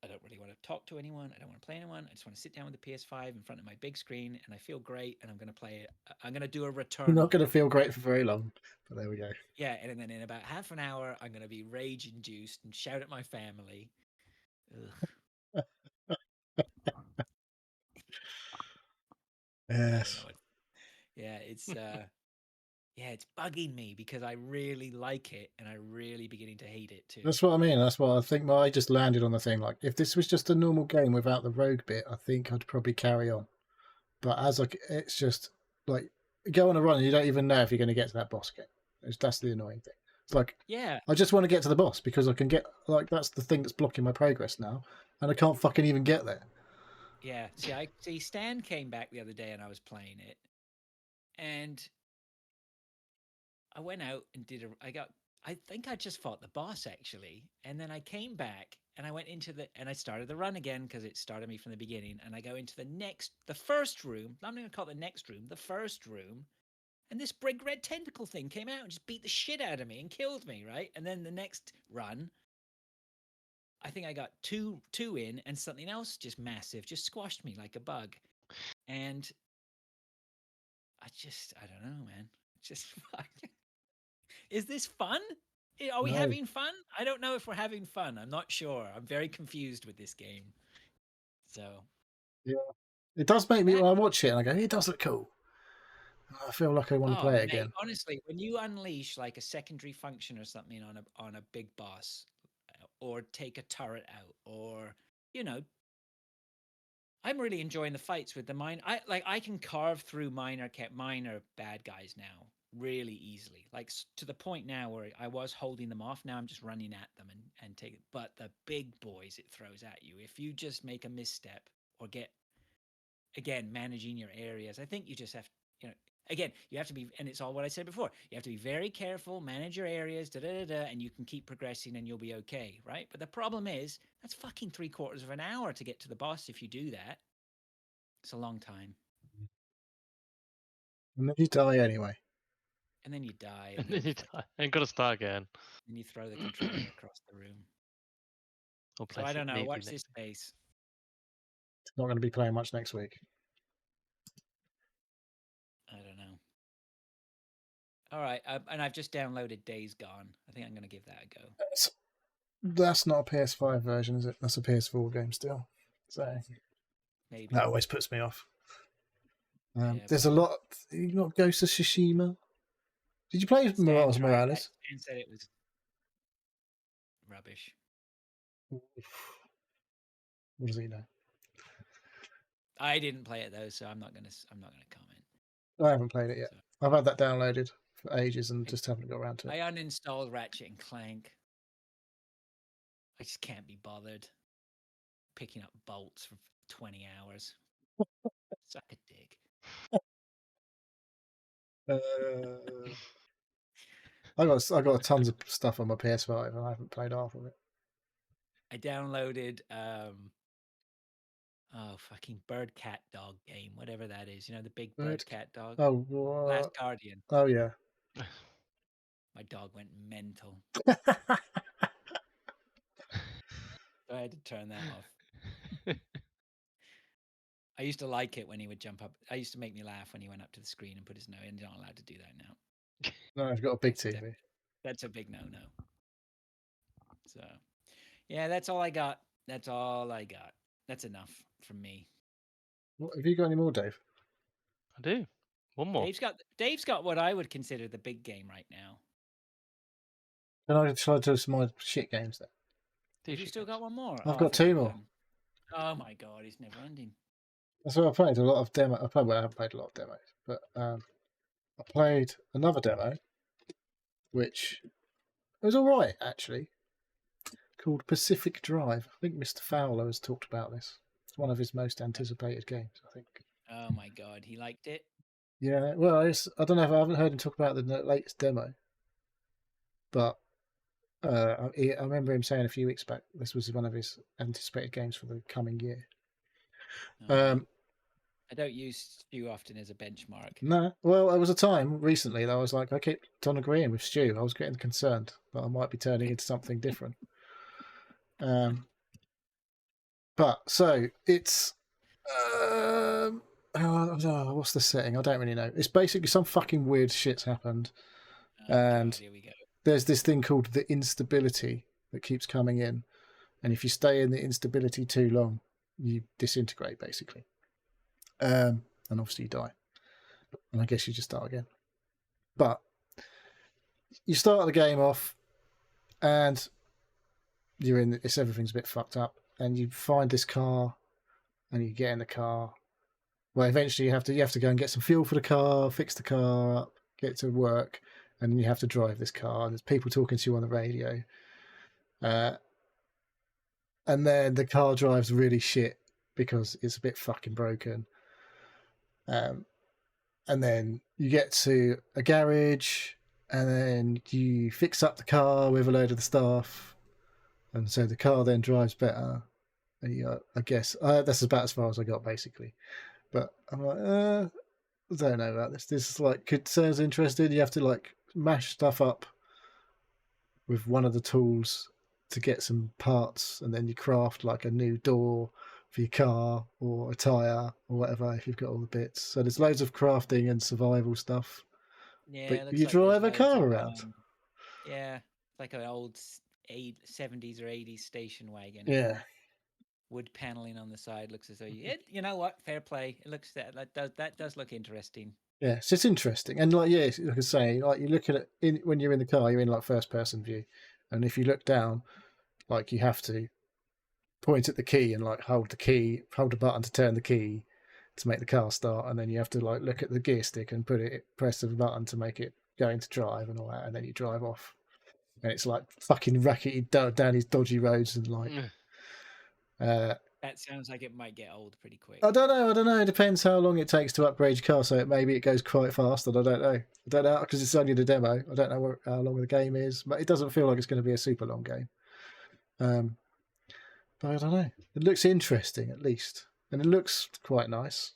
I don't really want to talk to anyone. I don't want to play anyone. I just want to sit down with the PS5 in front of my big screen, and I feel great. And I'm going to play it. I'm going to do a Returnal. You're not going to feel great for very long, but there we go. Yeah, and then in about half an hour, I'm going to be rage induced and shout at my family. Ugh. Yes. Yeah, it's Yeah, it's bugging me because I really like it and I'm really beginning to hate it too. That's what I mean. That's what I think. I just landed on the thing. Like, if this was just a normal game without the rogue bit, I think I'd probably carry on. But as like, it's just like go on a run and you don't even know if you're going to get to that boss again. That's the annoying thing. It's like, Yeah. I just want to get to the boss because I can get, like, that's the thing that's blocking my progress now, and I can't fucking even get there. Yeah. See, Stan came back the other day and I was playing it, and I went out and I think I just fought the boss actually, and then I came back and I went into and I started the run again because it started me from the beginning, and I go into the first room. I'm not going to call it the next room, the first room. And this big red tentacle thing came out and just beat the shit out of me and killed me, right? And then the next run, I think I got two in, and something else just massive, just squashed me like a bug. And I don't know, man. Just is this fun? Are we No. having fun? I don't know if we're having fun. I'm not sure. I'm very confused with this game. So Yeah, it does make me. When I watch it and I go, it does look cool. I feel like I want to play it mate, again. honestly, when you unleash like a secondary function or something on a big boss, or take a turret out, or I'm really enjoying the fights with the I can carve through minor bad guys now really easily, like to the point now where I was holding them off. Now I'm just running at them and take it. But the big boys it throws at you, if you just make a misstep or get, again, managing your areas, I think you just have, again, you have to be, and it's all what I said before, you have to be very careful, manage your areas, and you can keep progressing and you'll be okay, right? But the problem is, that's fucking 3/4 of an hour to get to the boss if you do that. It's a long time. And then you die anyway. And then you die. And then you die. And got to start again. And you throw the controller across the room. Or So I don't know. Watch this space. It's not going to be playing much next week. I don't know. All right, and I've just downloaded Days Gone. I think I'm going to give that a go. That's not a PS5 version, is it? That's a PS4 game still. So Maybe that always puts me off. Yeah, there's a lot. You not Ghost of Tsushima? Did you play Miles Morales? Stan said it was rubbish. What does he know? I didn't play it though, so I'm not gonna comment. I haven't played it yet. So, I've had that downloaded for ages and just haven't got around to it. I uninstalled Ratchet and Clank. I just can't be bothered picking up bolts for 20 hours. Suck a dick. I got tons of stuff on my PS5 and I haven't played half of it. I downloaded fucking bird cat dog game, whatever that is. You know, the big bird cat dog. Oh, what? Last Guardian. Oh yeah. My dog went mental. So I had to turn that off. I used to like it when he would jump up. I used to make me laugh when he went up to the screen and put his nose. And you're not allowed to do that now. No, I've got a big TV. That's a big no-no. So, yeah, that's all I got. That's all I got. That's enough from me. What, have you got any more, Dave? I do. One more. Dave's got what I would consider the big game right now. Can I try to do some more shit games then? Have you still got one more? I've got two more. Oh my god, it's never ending. That's what I played. A lot of demo. I haven't played a lot of demos, but I played another demo, which was all right actually, called Pacific Drive. I think Mr. Fowler has talked about this. It's one of his most anticipated games, I think. Oh my god, he liked it. Yeah, well, I don't know if I haven't heard him talk about the latest demo, but I remember him saying a few weeks back this was one of his anticipated games for the coming year. I don't use Stu often as a benchmark. No, well, there was a time recently that I was like, I kept on agreeing with Stu. I was getting concerned that I might be turning into something different. But so it's what's the setting? I don't really know. It's basically some fucking weird shit's happened, and here we go. There's this thing called the instability that keeps coming in, and if you stay in the instability too long, you disintegrate basically, and obviously you die. And I guess you just start again. But you start the game off, and you're in. Everything's a bit fucked up, and you find this car, and you get in the car. Well, eventually you have to go and get some fuel for the car, fix the car up, get to work, and then you have to drive this car. And there's people talking to you on the radio, and then the car drives really shit because it's a bit fucking broken. And then you get to a garage, and then you fix up the car with a load of the stuff, and so the car then drives better. And I guess that's about as far as I got, basically. But I'm like, I don't know about this. This is like, sounds interesting. You have to like mash stuff up with one of the tools to get some parts, and then you craft like a new door for your car or a tyre or whatever if you've got all the bits. So there's loads of crafting and survival stuff. Yeah, But it looks you like drive there's a car loads of, around. yeah, it's like an old 70s or 80s station wagon. Yeah. Wood paneling on the side looks as though you know what? Fair play. It looks that does look interesting. Yeah, so it's interesting. And like, yeah, like I say, like you look at it when you're in the car, you're in like first person view. And if you look down, like you have to point at the key and like hold the button to turn the key to make the car start, and then you have to like look at the gear stick and press the button to make it go into drive and all that, and then you drive off. And it's like fucking rackety down these dodgy roads and like that sounds like it might get old pretty quick. I don't know. It depends how long it takes to upgrade your car. So maybe it goes quite fast, and I don't know because it's only the demo. I don't know how long the game is, but it doesn't feel like it's going to be a super long game. But I don't know. It looks interesting at least, and it looks quite nice.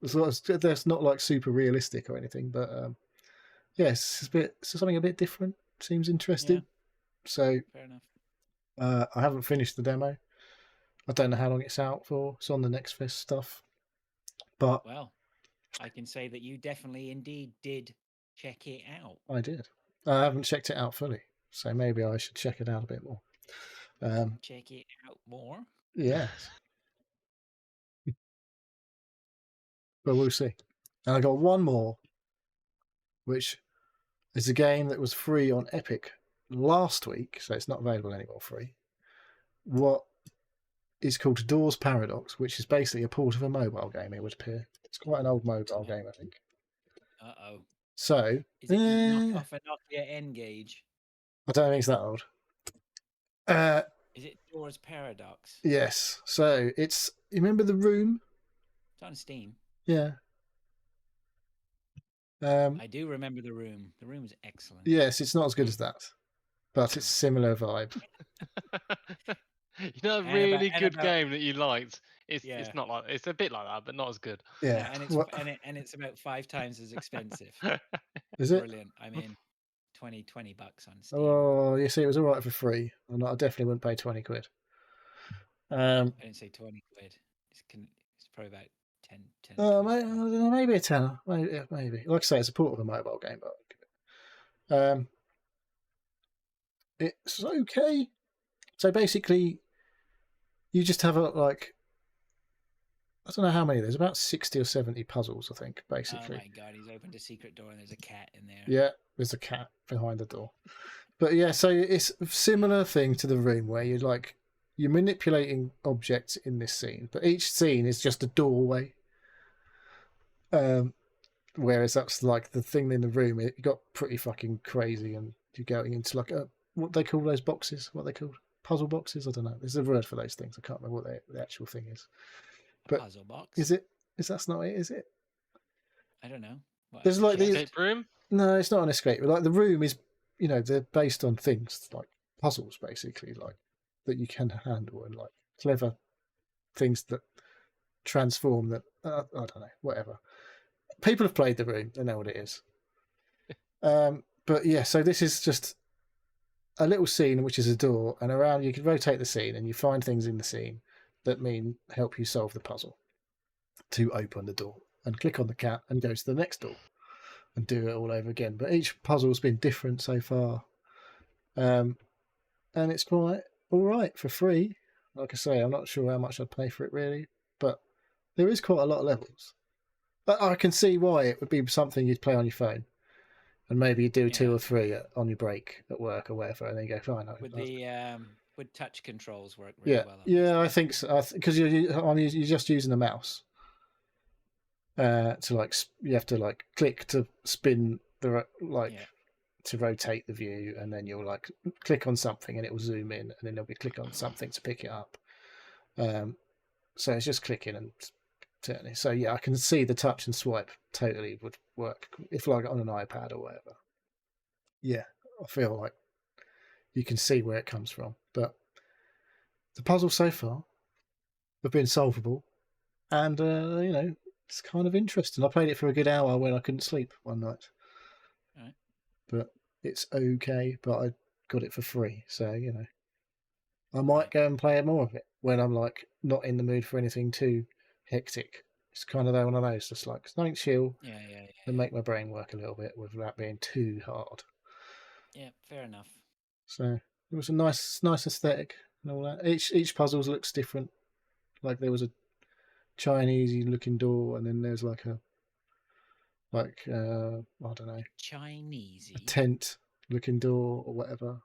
It's not like super realistic or anything, but yes, it's something a bit different. Seems interesting. Yeah. So fair enough. I haven't finished the demo. I don't know how long it's out for. It's on the Next Fest stuff. But well, I can say that you definitely indeed did check it out. I did. I haven't checked it out fully, so maybe I should check it out a bit more. Check it out more? Yes. But we'll see. And I got one more, which is a game that was free on Epic last week, so it's not available anymore free. What is called Doors Paradox, which is basically a port of a mobile game, it would appear. It's quite an old mobile game, I think. Uh-oh. So... Is it knock off a Nokia N-Gage? I don't think it's that old. Is it Doors Paradox? Yes. So it's... You remember The Room? It's on Steam. Yeah. I do remember The Room. The Room is excellent. Yes, it's not as good as that, but it's similar vibe. You know, a really good game that you liked. It's not like it's a bit like that, but not as good. Yeah, and it's about 5 times as expensive. Is it? Brilliant. I mean, $20 on Steam. Oh, you see, it was all right for free. I definitely wouldn't pay 20 quid. I didn't say 20 quid. It's probably about 10. Oh, maybe a tenner. Maybe. Like I say, it's a port of a mobile game, but it's okay. So basically, you just have I don't know how many. There's about 60 or 70 puzzles, I think, basically. Oh my god, he's opened a secret door and there's a cat in there. Yeah, there's a cat behind the door. But yeah, so it's a similar thing to The Room where you're manipulating objects in this scene, but each scene is just a doorway. Whereas that's like the thing in the room, it got pretty fucking crazy, and you're going into like what they call those boxes? What are they called? Puzzle boxes? I don't know. There's a word for those things. I can't remember what the actual thing is. But puzzle box? Is it? That's not it? Is it? I don't know. There's like these escape room. No, it's not an escape. Like the room is, they're based on things like puzzles, basically, like that you can handle, and like clever things that transform. That I don't know, whatever. People have played The Room; they know what it is. But yeah, so this is just a little scene which is a door, and around you can rotate the scene, and you find things in the scene that help you solve the puzzle to open the door, and click on the cat and go to the next door and do it all over again. But each puzzle's been different so far, and it's quite all right for free. Like I say, I'm not sure how much I'd pay for it really, but there is quite a lot of levels. But I can see why it would be something you'd play on your phone. and maybe you do 2 Yeah. or 3 on your break at work or whatever, and then you go fine. Would touch controls work really well? On Yeah, I this? think so. Because you're just using a mouse. To you have to like click to spin to rotate the view, and then you'll like click on something and it will zoom in, and then there'll be click on something to pick it up. So it's just clicking and turning. So yeah, I can see the touch and swipe totally would work if like on an iPad or whatever. Yeah, I feel like you can see where it comes from, but the puzzles so far have been solvable, and it's kind of interesting. I played it for a good hour when I couldn't sleep one night. Right. But it's okay. But I got it for free, so I might go and play more of it when I'm like not in the mood for anything too hectic. It's kind of one of those, just like something chill Yeah. and make my brain work a little bit without being too hard. Yeah, fair enough. So it was a nice aesthetic and all that. Each puzzle looks different. Like there was a Chinese looking door, and then there's like a I don't know, Chinese. a tent looking door or whatever.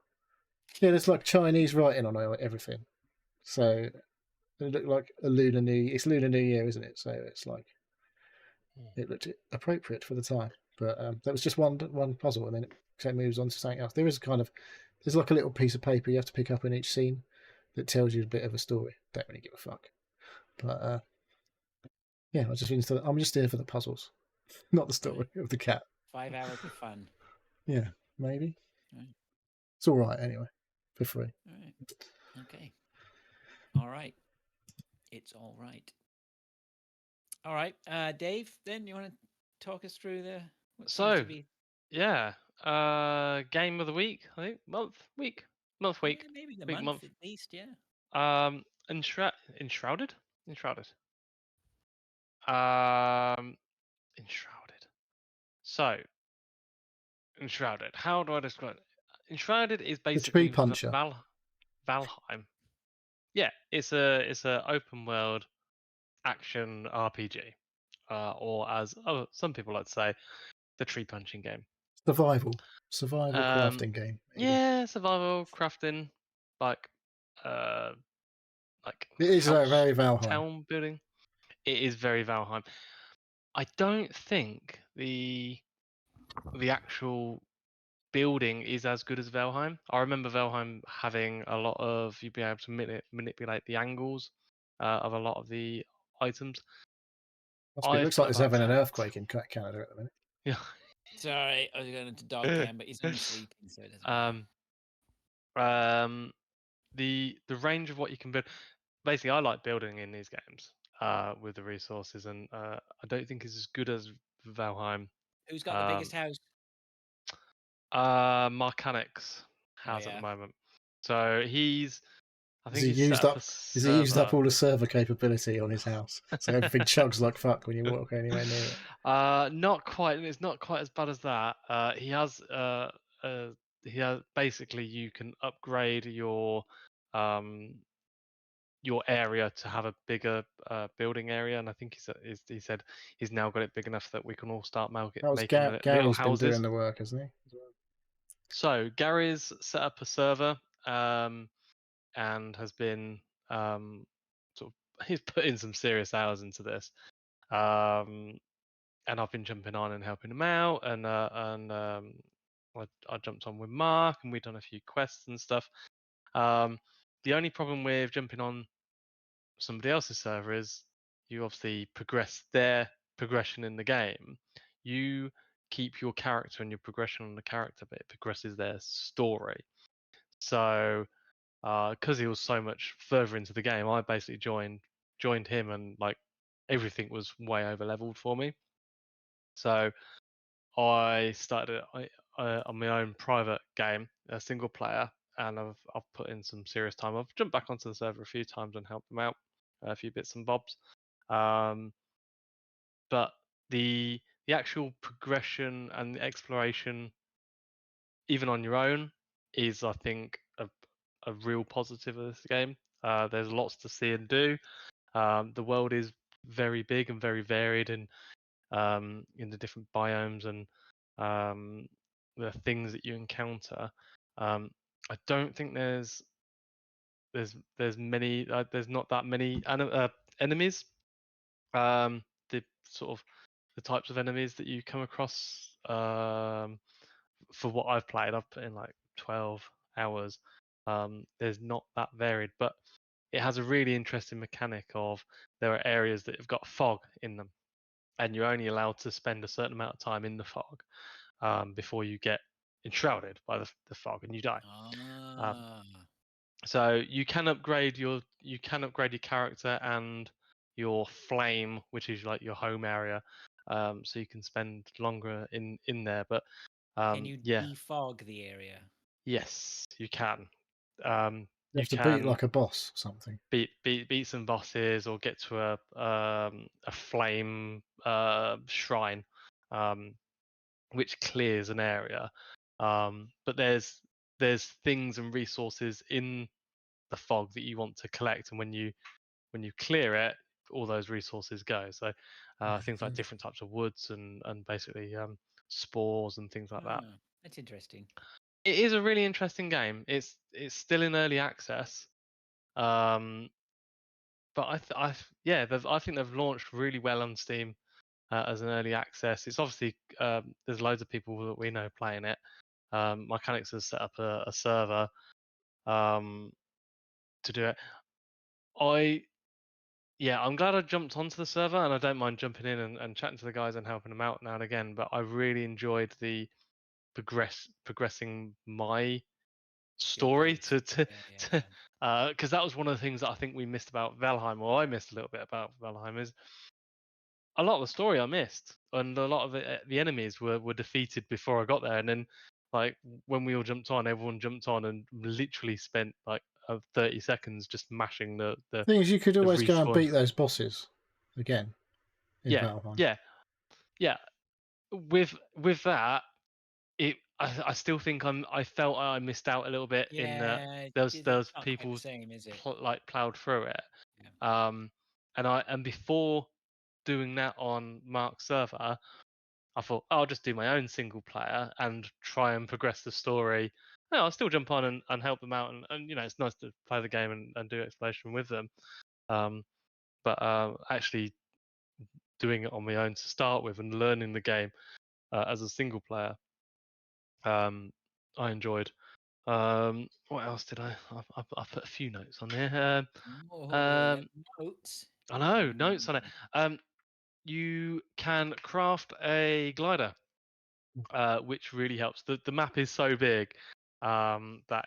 Yeah, there's like Chinese writing on everything. So it looked like a Lunar New. It's Lunar New Year, isn't it? So it's like it looked appropriate for the time. But that was just one puzzle, and then it moves on to something else. There's like a little piece of paper you have to pick up in each scene that tells you a bit of a story. Don't really give a fuck. But yeah, I'm just here for the puzzles, not the story of the cat. 5 hours of fun. Yeah, maybe. Right. It's all right anyway, for free. All right. Okay. All right. It's all right. All right, Dave. Then you want to talk us through what seems to be yeah, game of the week. I think month, week. yeah, maybe the month at least. Yeah. Enshrouded. So, Enshrouded. How do I describe it? Enshrouded is The tree basically puncher. Valheim. Yeah, it's a open world action RPG, or as some people like to say, the tree punching game. Survival crafting game. Maybe. Yeah, survival crafting, like it is very Valheim. Town building. It is very Valheim. I don't think the actual building is as good as Valheim. I remember Valheim having a lot of you'd be able to manipulate the angles of a lot of the items. It looks like there's having an earthquake in Canada at the minute. Yeah. Sorry, I was going into dog cam, but he's only sleeping, so it doesn't matter. The range of what you can build. Basically, I like building in these games with the resources, and I don't think it's as good as Valheim. Who's got the biggest house? Marcanic's house at the moment. So I think Has he used up all the server capability on his house? So everything chugs like fuck when you walk anywhere near it. Not quite. It's not quite as bad as that. He has basically you can upgrade your area to have a bigger building area, and I think he said he's now got it big enough that we can all start making little houses. Been doing the work, hasn't he? So Gary's set up a server and has been he's put in some serious hours into this, and I've been jumping on and helping him out, and I jumped on with Mark, and we've done a few quests and stuff. The only problem with jumping on somebody else's server is you obviously progress their progression in the game. You keep your character and your progression on the character, but it progresses their story. So, because he was so much further into the game, I basically joined him, and like everything was way over leveled for me. So, I started on my own private game, a single player, and I've put in some serious time. I've jumped back onto the server a few times and helped them out a few bits and bobs. But the actual progression and the exploration, even on your own, is I think a real positive of this game. There's lots to see and do. The world is very big and very varied in the different biomes, and the things that you encounter, I don't think there's many there's not that many enemies. The sort of the types of enemies that you come across, for what I've played, I've put in like 12 hours. There's not that varied, but it has a really interesting mechanic of there are areas that have got fog in them, and you're only allowed to spend a certain amount of time in the fog before you get enshrouded by the fog and you die. Ah, So you can upgrade your character and your flame, which is like your home area, so you can spend longer in there. But can you yeah, defog the area? yes, you can. You You have to beat can like a boss or something. beat some bosses or get to a flame shrine, which clears an area. But there's things and resources in the fog that you want to collect, and when you clear it, all those resources go. So things like different types of woods and basically spores and things like that. Ah, that's interesting. It is a really interesting game. It's still in early access, but I think they've launched really well on Steam as an early access. It's obviously there's loads of people that we know playing it. Mechanics has set up a server to do it. I'm glad I jumped onto the server, and I don't mind jumping in and chatting to the guys and helping them out now and again. But I really enjoyed the progressing my story Pace. to Yeah. because that was one of the things that I think we missed about Valheim, or I missed a little bit about Valheim, is a lot of the story I missed, and a lot of the enemies were defeated before I got there. And then, like when we all jumped on, everyone jumped on and literally spent like 30 seconds just mashing the Thing is, you could always go and respawn. beat those bosses again in Yeah, Valheim. yeah. With that, I still think I felt I missed out a little bit in that Yeah, there's it's there's not quite people the same, is it? like plowed through it. Yeah. And before doing that on Mark's server, I thought, I'll just do my own single player and try and progress the story. No, I'll still jump on and help them out, and it's nice to play the game and do exploration with them. But actually doing it on my own to start with and learning the game as a single player, I enjoyed. What else did I put a few notes on there. Oh, notes. I know notes on it. You can craft a glider, which really helps. The map is so big that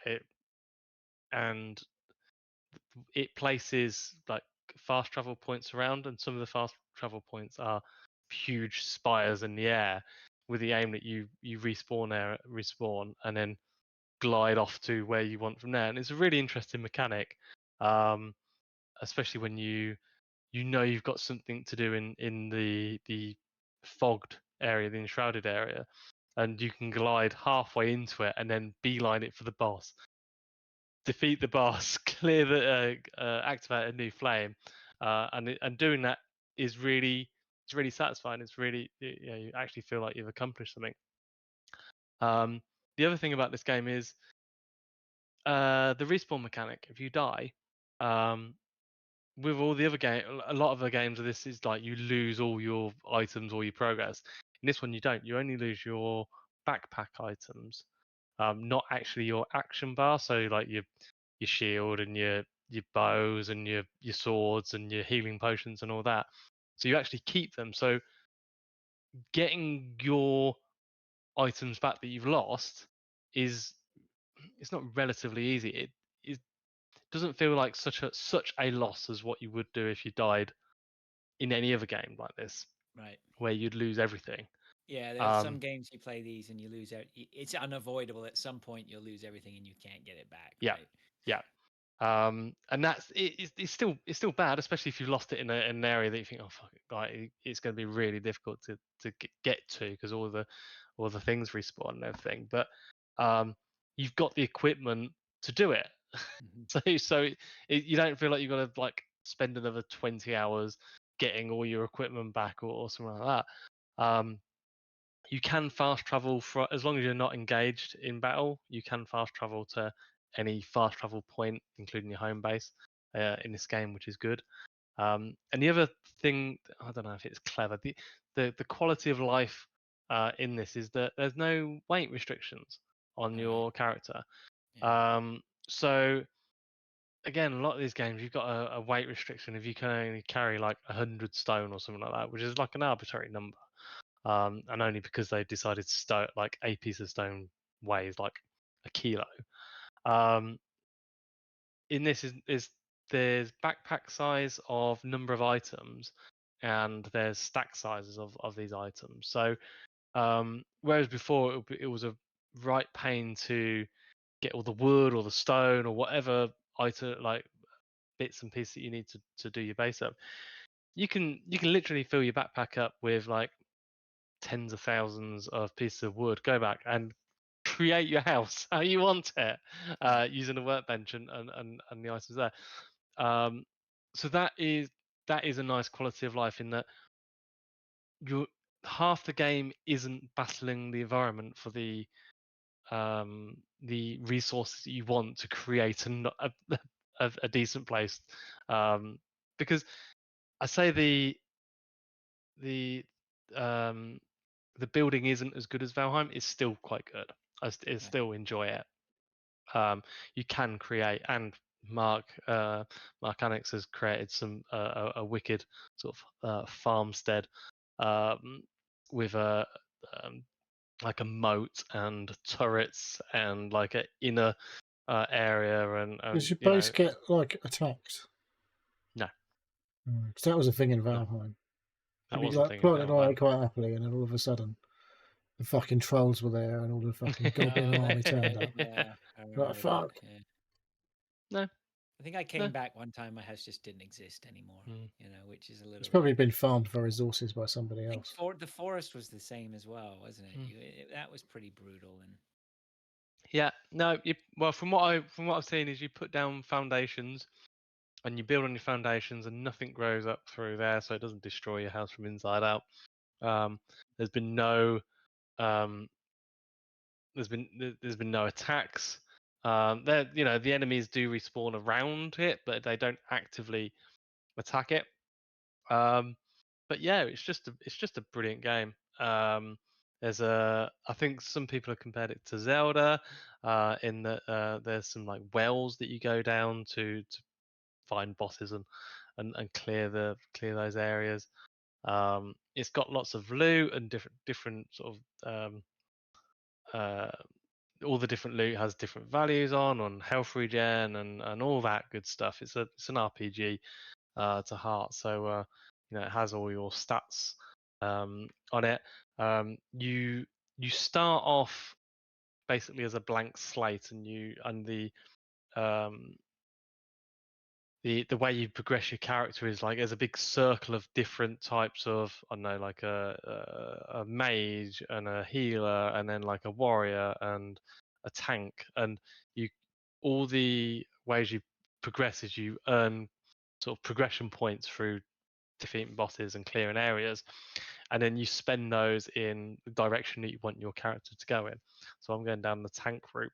it places like fast travel points around, and some of the fast travel points are huge spires in the air, with the aim that you respawn and then glide off to where you want from there. And it's a really interesting mechanic, especially when you've got something to do in the fogged area, the enshrouded area, and you can glide halfway into it and then beeline it for the boss, defeat the boss, clear the activate a new flame, and doing that is really satisfying. It's really, you actually feel like you've accomplished something. The other thing about this game is the respawn mechanic. If you die, with all the other game, a lot of the games of this is like you lose all your items or your progress. In this one, you don't. You only lose your backpack items, not actually your action bar. So like your shield and your bows and your swords and your healing potions and all that. So you actually keep them. So getting your items back that you've lost is it's not relatively easy. It doesn't feel like such a loss as what you would do if you died in any other game like this, Right. where you'd lose everything. Yeah, there are some games you play these and you lose out. It's unavoidable. At some point, you'll lose everything and you can't get it back. Yeah, Right. yeah. And it's still bad, especially if you lost it in an area that you think, oh fuck, like it's going to be really difficult to get to because all the things respawn and everything. But you've got the equipment to do it, so you don't feel like you've got to like spend another 20 hours getting all your equipment back or something like that. You can fast travel for as long as you're not engaged in battle. You can fast travel to any fast travel point, including your home base, in this game, which is good. And the other thing, I don't know if it's clever. The quality of life in this is that there's no weight restrictions on Right. your character. Yeah. So again, a lot of these games you've got a weight restriction if you can only carry like 100 stone or something like that, which is like an arbitrary number. And only because they decided like a piece of stone weighs like a kilo. In this is there's backpack size of number of items, and there's stack sizes of these items. So whereas before it was a right pain to get all the wood or the stone or whatever item, like bits and pieces that you need to do your base up, you can literally fill your backpack up with like tens of thousands of pieces of wood, go back and create your house how you want it, using a workbench and the items there. So that is a nice quality of life in that you half the game isn't battling the environment for the resources that you want to create a decent place, because I say the building isn't as good as Valheim. It's still quite good. I still enjoy it. You can create, and Mark Annex has created some a wicked sort of farmstead with a like a moat and turrets and like an inner area and Does your you base know get like attacked? no, Because that was a thing in no, Valheim. that You'd be wasn't like thing in plotting away Valheim. quite happily, and then all of a sudden, the fucking trolls were there, and all the fucking goblin Oh, army turned up. yeah, I Like, remember fuck. that. Yeah. No, I think I came no. back one time. My house just didn't exist anymore. Mm. Which is a little It's bit. probably been farmed for resources by somebody I think else. the forest was the same as well, wasn't it? Mm. That was pretty brutal. And Yeah, no. Well, from what I've seen is you put down foundations and you build on your foundations, and nothing grows up through there, so it doesn't destroy your house from inside out. There's been no there's been no attacks. The enemies do respawn around it, but they don't actively attack it. But yeah, it's just a brilliant game. I think some people have compared it to Zelda, in that there's some like wells that you go down to find bosses and clear those areas. It's got lots of loot and different sort of all the different loot has different values on health regen and all that good stuff. It's an RPG to heart, so it has all your stats on it. You start off basically as a blank slate, and the way you progress your character is like there's a big circle of different types of, I don't know, like a mage and a healer and then like a warrior and a tank, and you all the ways you progress is you earn sort of progression points through defeating bosses and clearing areas, and then you spend those in the direction that you want your character to go in. So I'm going down the tank route,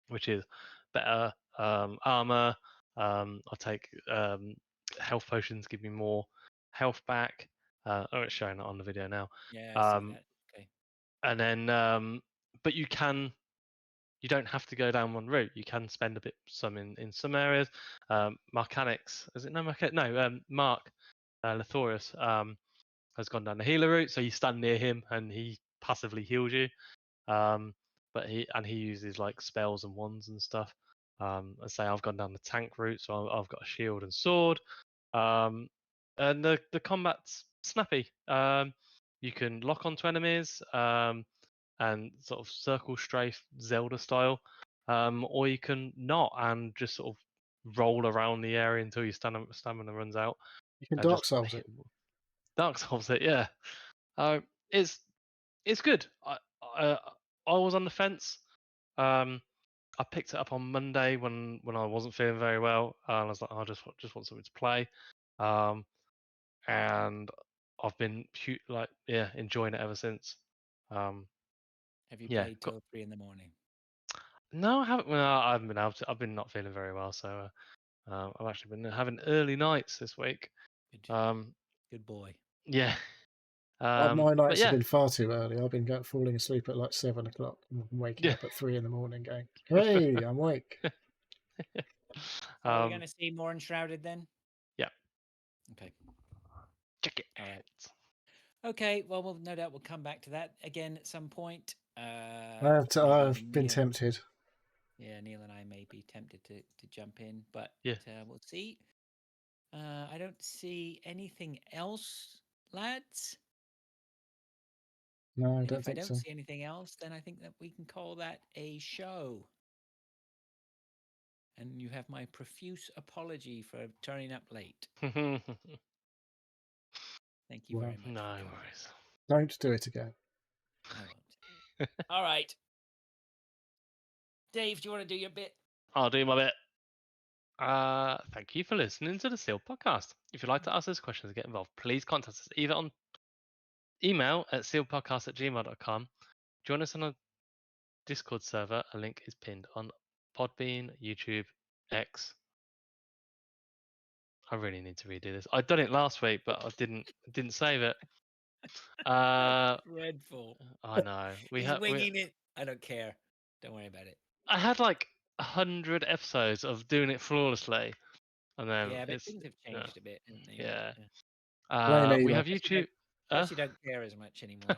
which is better armor. I'll take health potions, give me more health back. It's showing it on the video now. yeah, I see that. Okay. And then, but you don't have to go down one route. You can spend a bit some in some areas. Marcanix, is it no Marcanix? No, Mark Lethorius has gone down the healer route, so you stand near him and he passively heals you. But he uses like spells and wands and stuff. I say I've gone down the tank route, so I've got a shield and sword. And the combat's snappy. You can lock onto enemies and sort of circle strafe Zelda style, or you can not and just sort of roll around the area until your stamina runs out. You can And Dark just Souls it. Dark Souls it, yeah. It's good. I was on the fence. I picked it up on Monday when I wasn't feeling very well, and I was like, I just want something to play, and I've been enjoying it ever since. Have you Yeah, played till 3 in the morning? No, I haven't. Well, I haven't been able to. I've been not feeling very well, so I've actually been having early nights this week. Good, good boy. Yeah. My But nights have yeah, been far too early. I've been falling asleep at like 7 o'clock and waking yeah. up at 3 in the morning going, hey, I'm awake. Are we going to see more Enshrouded then? Yeah. Okay. Check it. All right. Okay. Well, no doubt we'll come back to that again at some point. I've been Neil, tempted. yeah, Neil and I may be tempted to jump in, but Yeah. we'll see. I don't see anything else, lads. No, I And don't if I think don't so. see anything else, then I think that we can call that a show. And you have my profuse apology for turning up late. Thank you Well, very much. No for coming. worries. Don't do it again. I won't. All right. Dave, do you want to do your bit? I'll do my bit. Thank you for listening to the Seal Podcast. If you'd like to ask us questions and get involved, please contact us either on email at sealpodcast@gmail.com. Join us on a Discord server. A link is pinned on Podbean, YouTube, X. I really need to redo this. I'd done it last week, but I didn't save it. Dreadful. I know. He's winging it. I don't care. Don't worry about it. I had like 100 episodes of doing it flawlessly, and then Yeah, but it's things have changed a bit, haven't they? yeah. Blame We Elon. have YouTube. Plus, you don't care as much anymore.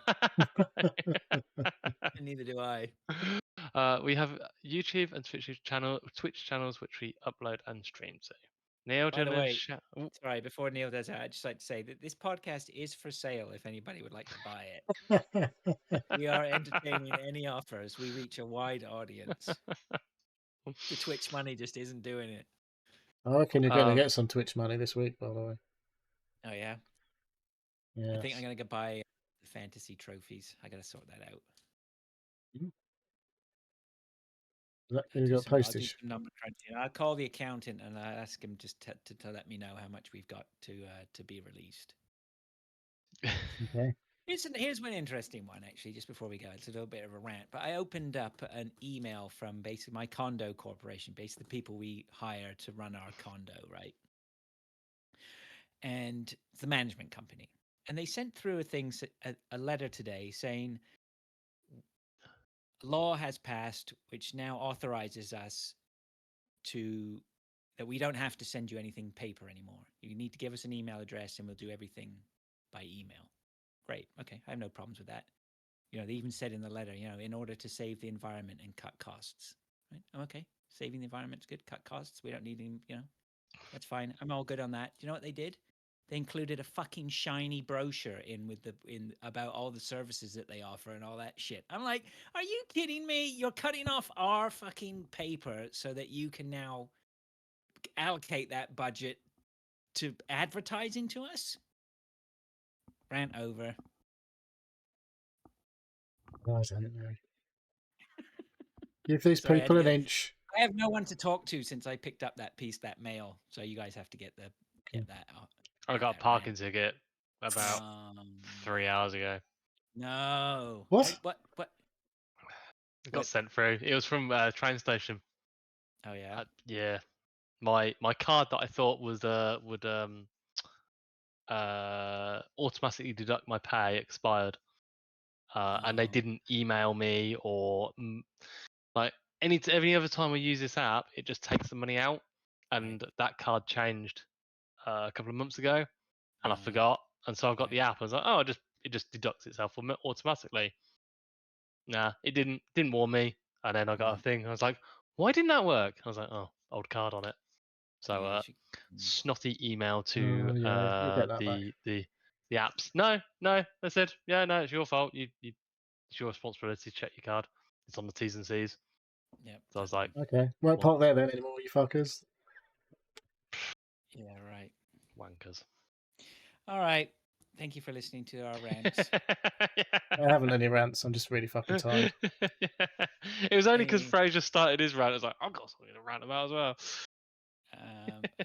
And neither do I. We have YouTube and Twitch channels which we upload and stream to. Neil, By the way, Ooh. sorry, before Neil does that, I'd just like to say that this podcast is for sale if anybody would like to buy it. We are entertaining any offers. We reach a wide audience. The Twitch money just isn't doing it. I reckon you're going to get some Twitch money this week, by the way. Oh, yeah? Yeah. I think I'm going to go buy the fantasy trophies. I got to sort that out. You got I'll do postage. some number crunching. I'll call the accountant and I'll ask him just to let me know how much we've got to be released. Okay. Here's one interesting one, actually, just before we go. It's a little bit of a rant, but I opened up an email from basically my condo corporation, basically the people we hire to run our condo, right? And the management company. And they sent through a letter today saying, law has passed, which now authorizes us that we don't have to send you anything paper anymore. You need to give us an email address and we'll do everything by email. Great. Okay. I have no problems with that. They even said in the letter, in order to save the environment and cut costs. Right? I'm okay. Saving the environment's good. Cut costs. We don't need any, that's fine. I'm all good on that. Do you know what they did? They included a fucking shiny brochure in about all the services that they offer and all that shit. I'm like, are you kidding me? You're cutting off our fucking paper so that you can now allocate that budget to advertising to us? Rant over. I don't know. Give these people an inch. I have no one to talk to since I picked up that mail. So you guys have to get that out. I got a parking ticket about 3 hours ago. No. What? What? It got sent through. It was from a train station. Oh yeah. Yeah. My card that I thought was would automatically deduct my pay expired, and they didn't email me or like any other time I use this app, it just takes the money out, and that card changed a couple of months ago, and I forgot, and so I've got the app. I was like, oh, it just deducts itself automatically. Nah, it didn't warn me, and then I got a thing. I was like, why didn't that work? I was like, oh, old card on it. So snotty email to the apps. No, they said, yeah, no, it's your fault. It's your responsibility to check your card. It's on the T's and C's. Yeah. So I was like, okay, won't park there then anymore, you fuckers. Yeah, right. Wankers. All right. Thank you for listening to our rants. I haven't any rants. I'm just really fucking tired. It was only because Fraser started his rant. I was like, I've got something to rant about as well.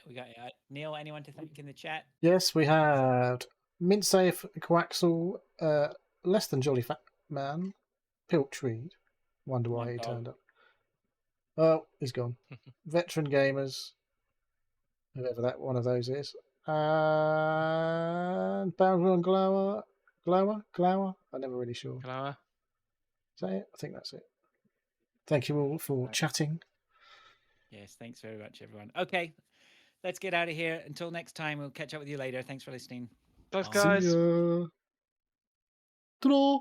We got Neil. Anyone to thank in the chat? Yes, we had Mintsafe, Coaxel, Less Than Jolly man, Piltreed. Wonder Come why on, he dog. turned up. Oh, he's gone. Veteran Gamers, whoever that one of those is. And Boundary on Glower? I'm never really sure. Glower. Is that it? I think that's it. Thank you all for Right. chatting. Yes, thanks very much, everyone. Okay, let's get out of here. Until next time, we'll catch up with you later. Thanks for listening. Thanks, Bye. guys. See ya. Ta-da!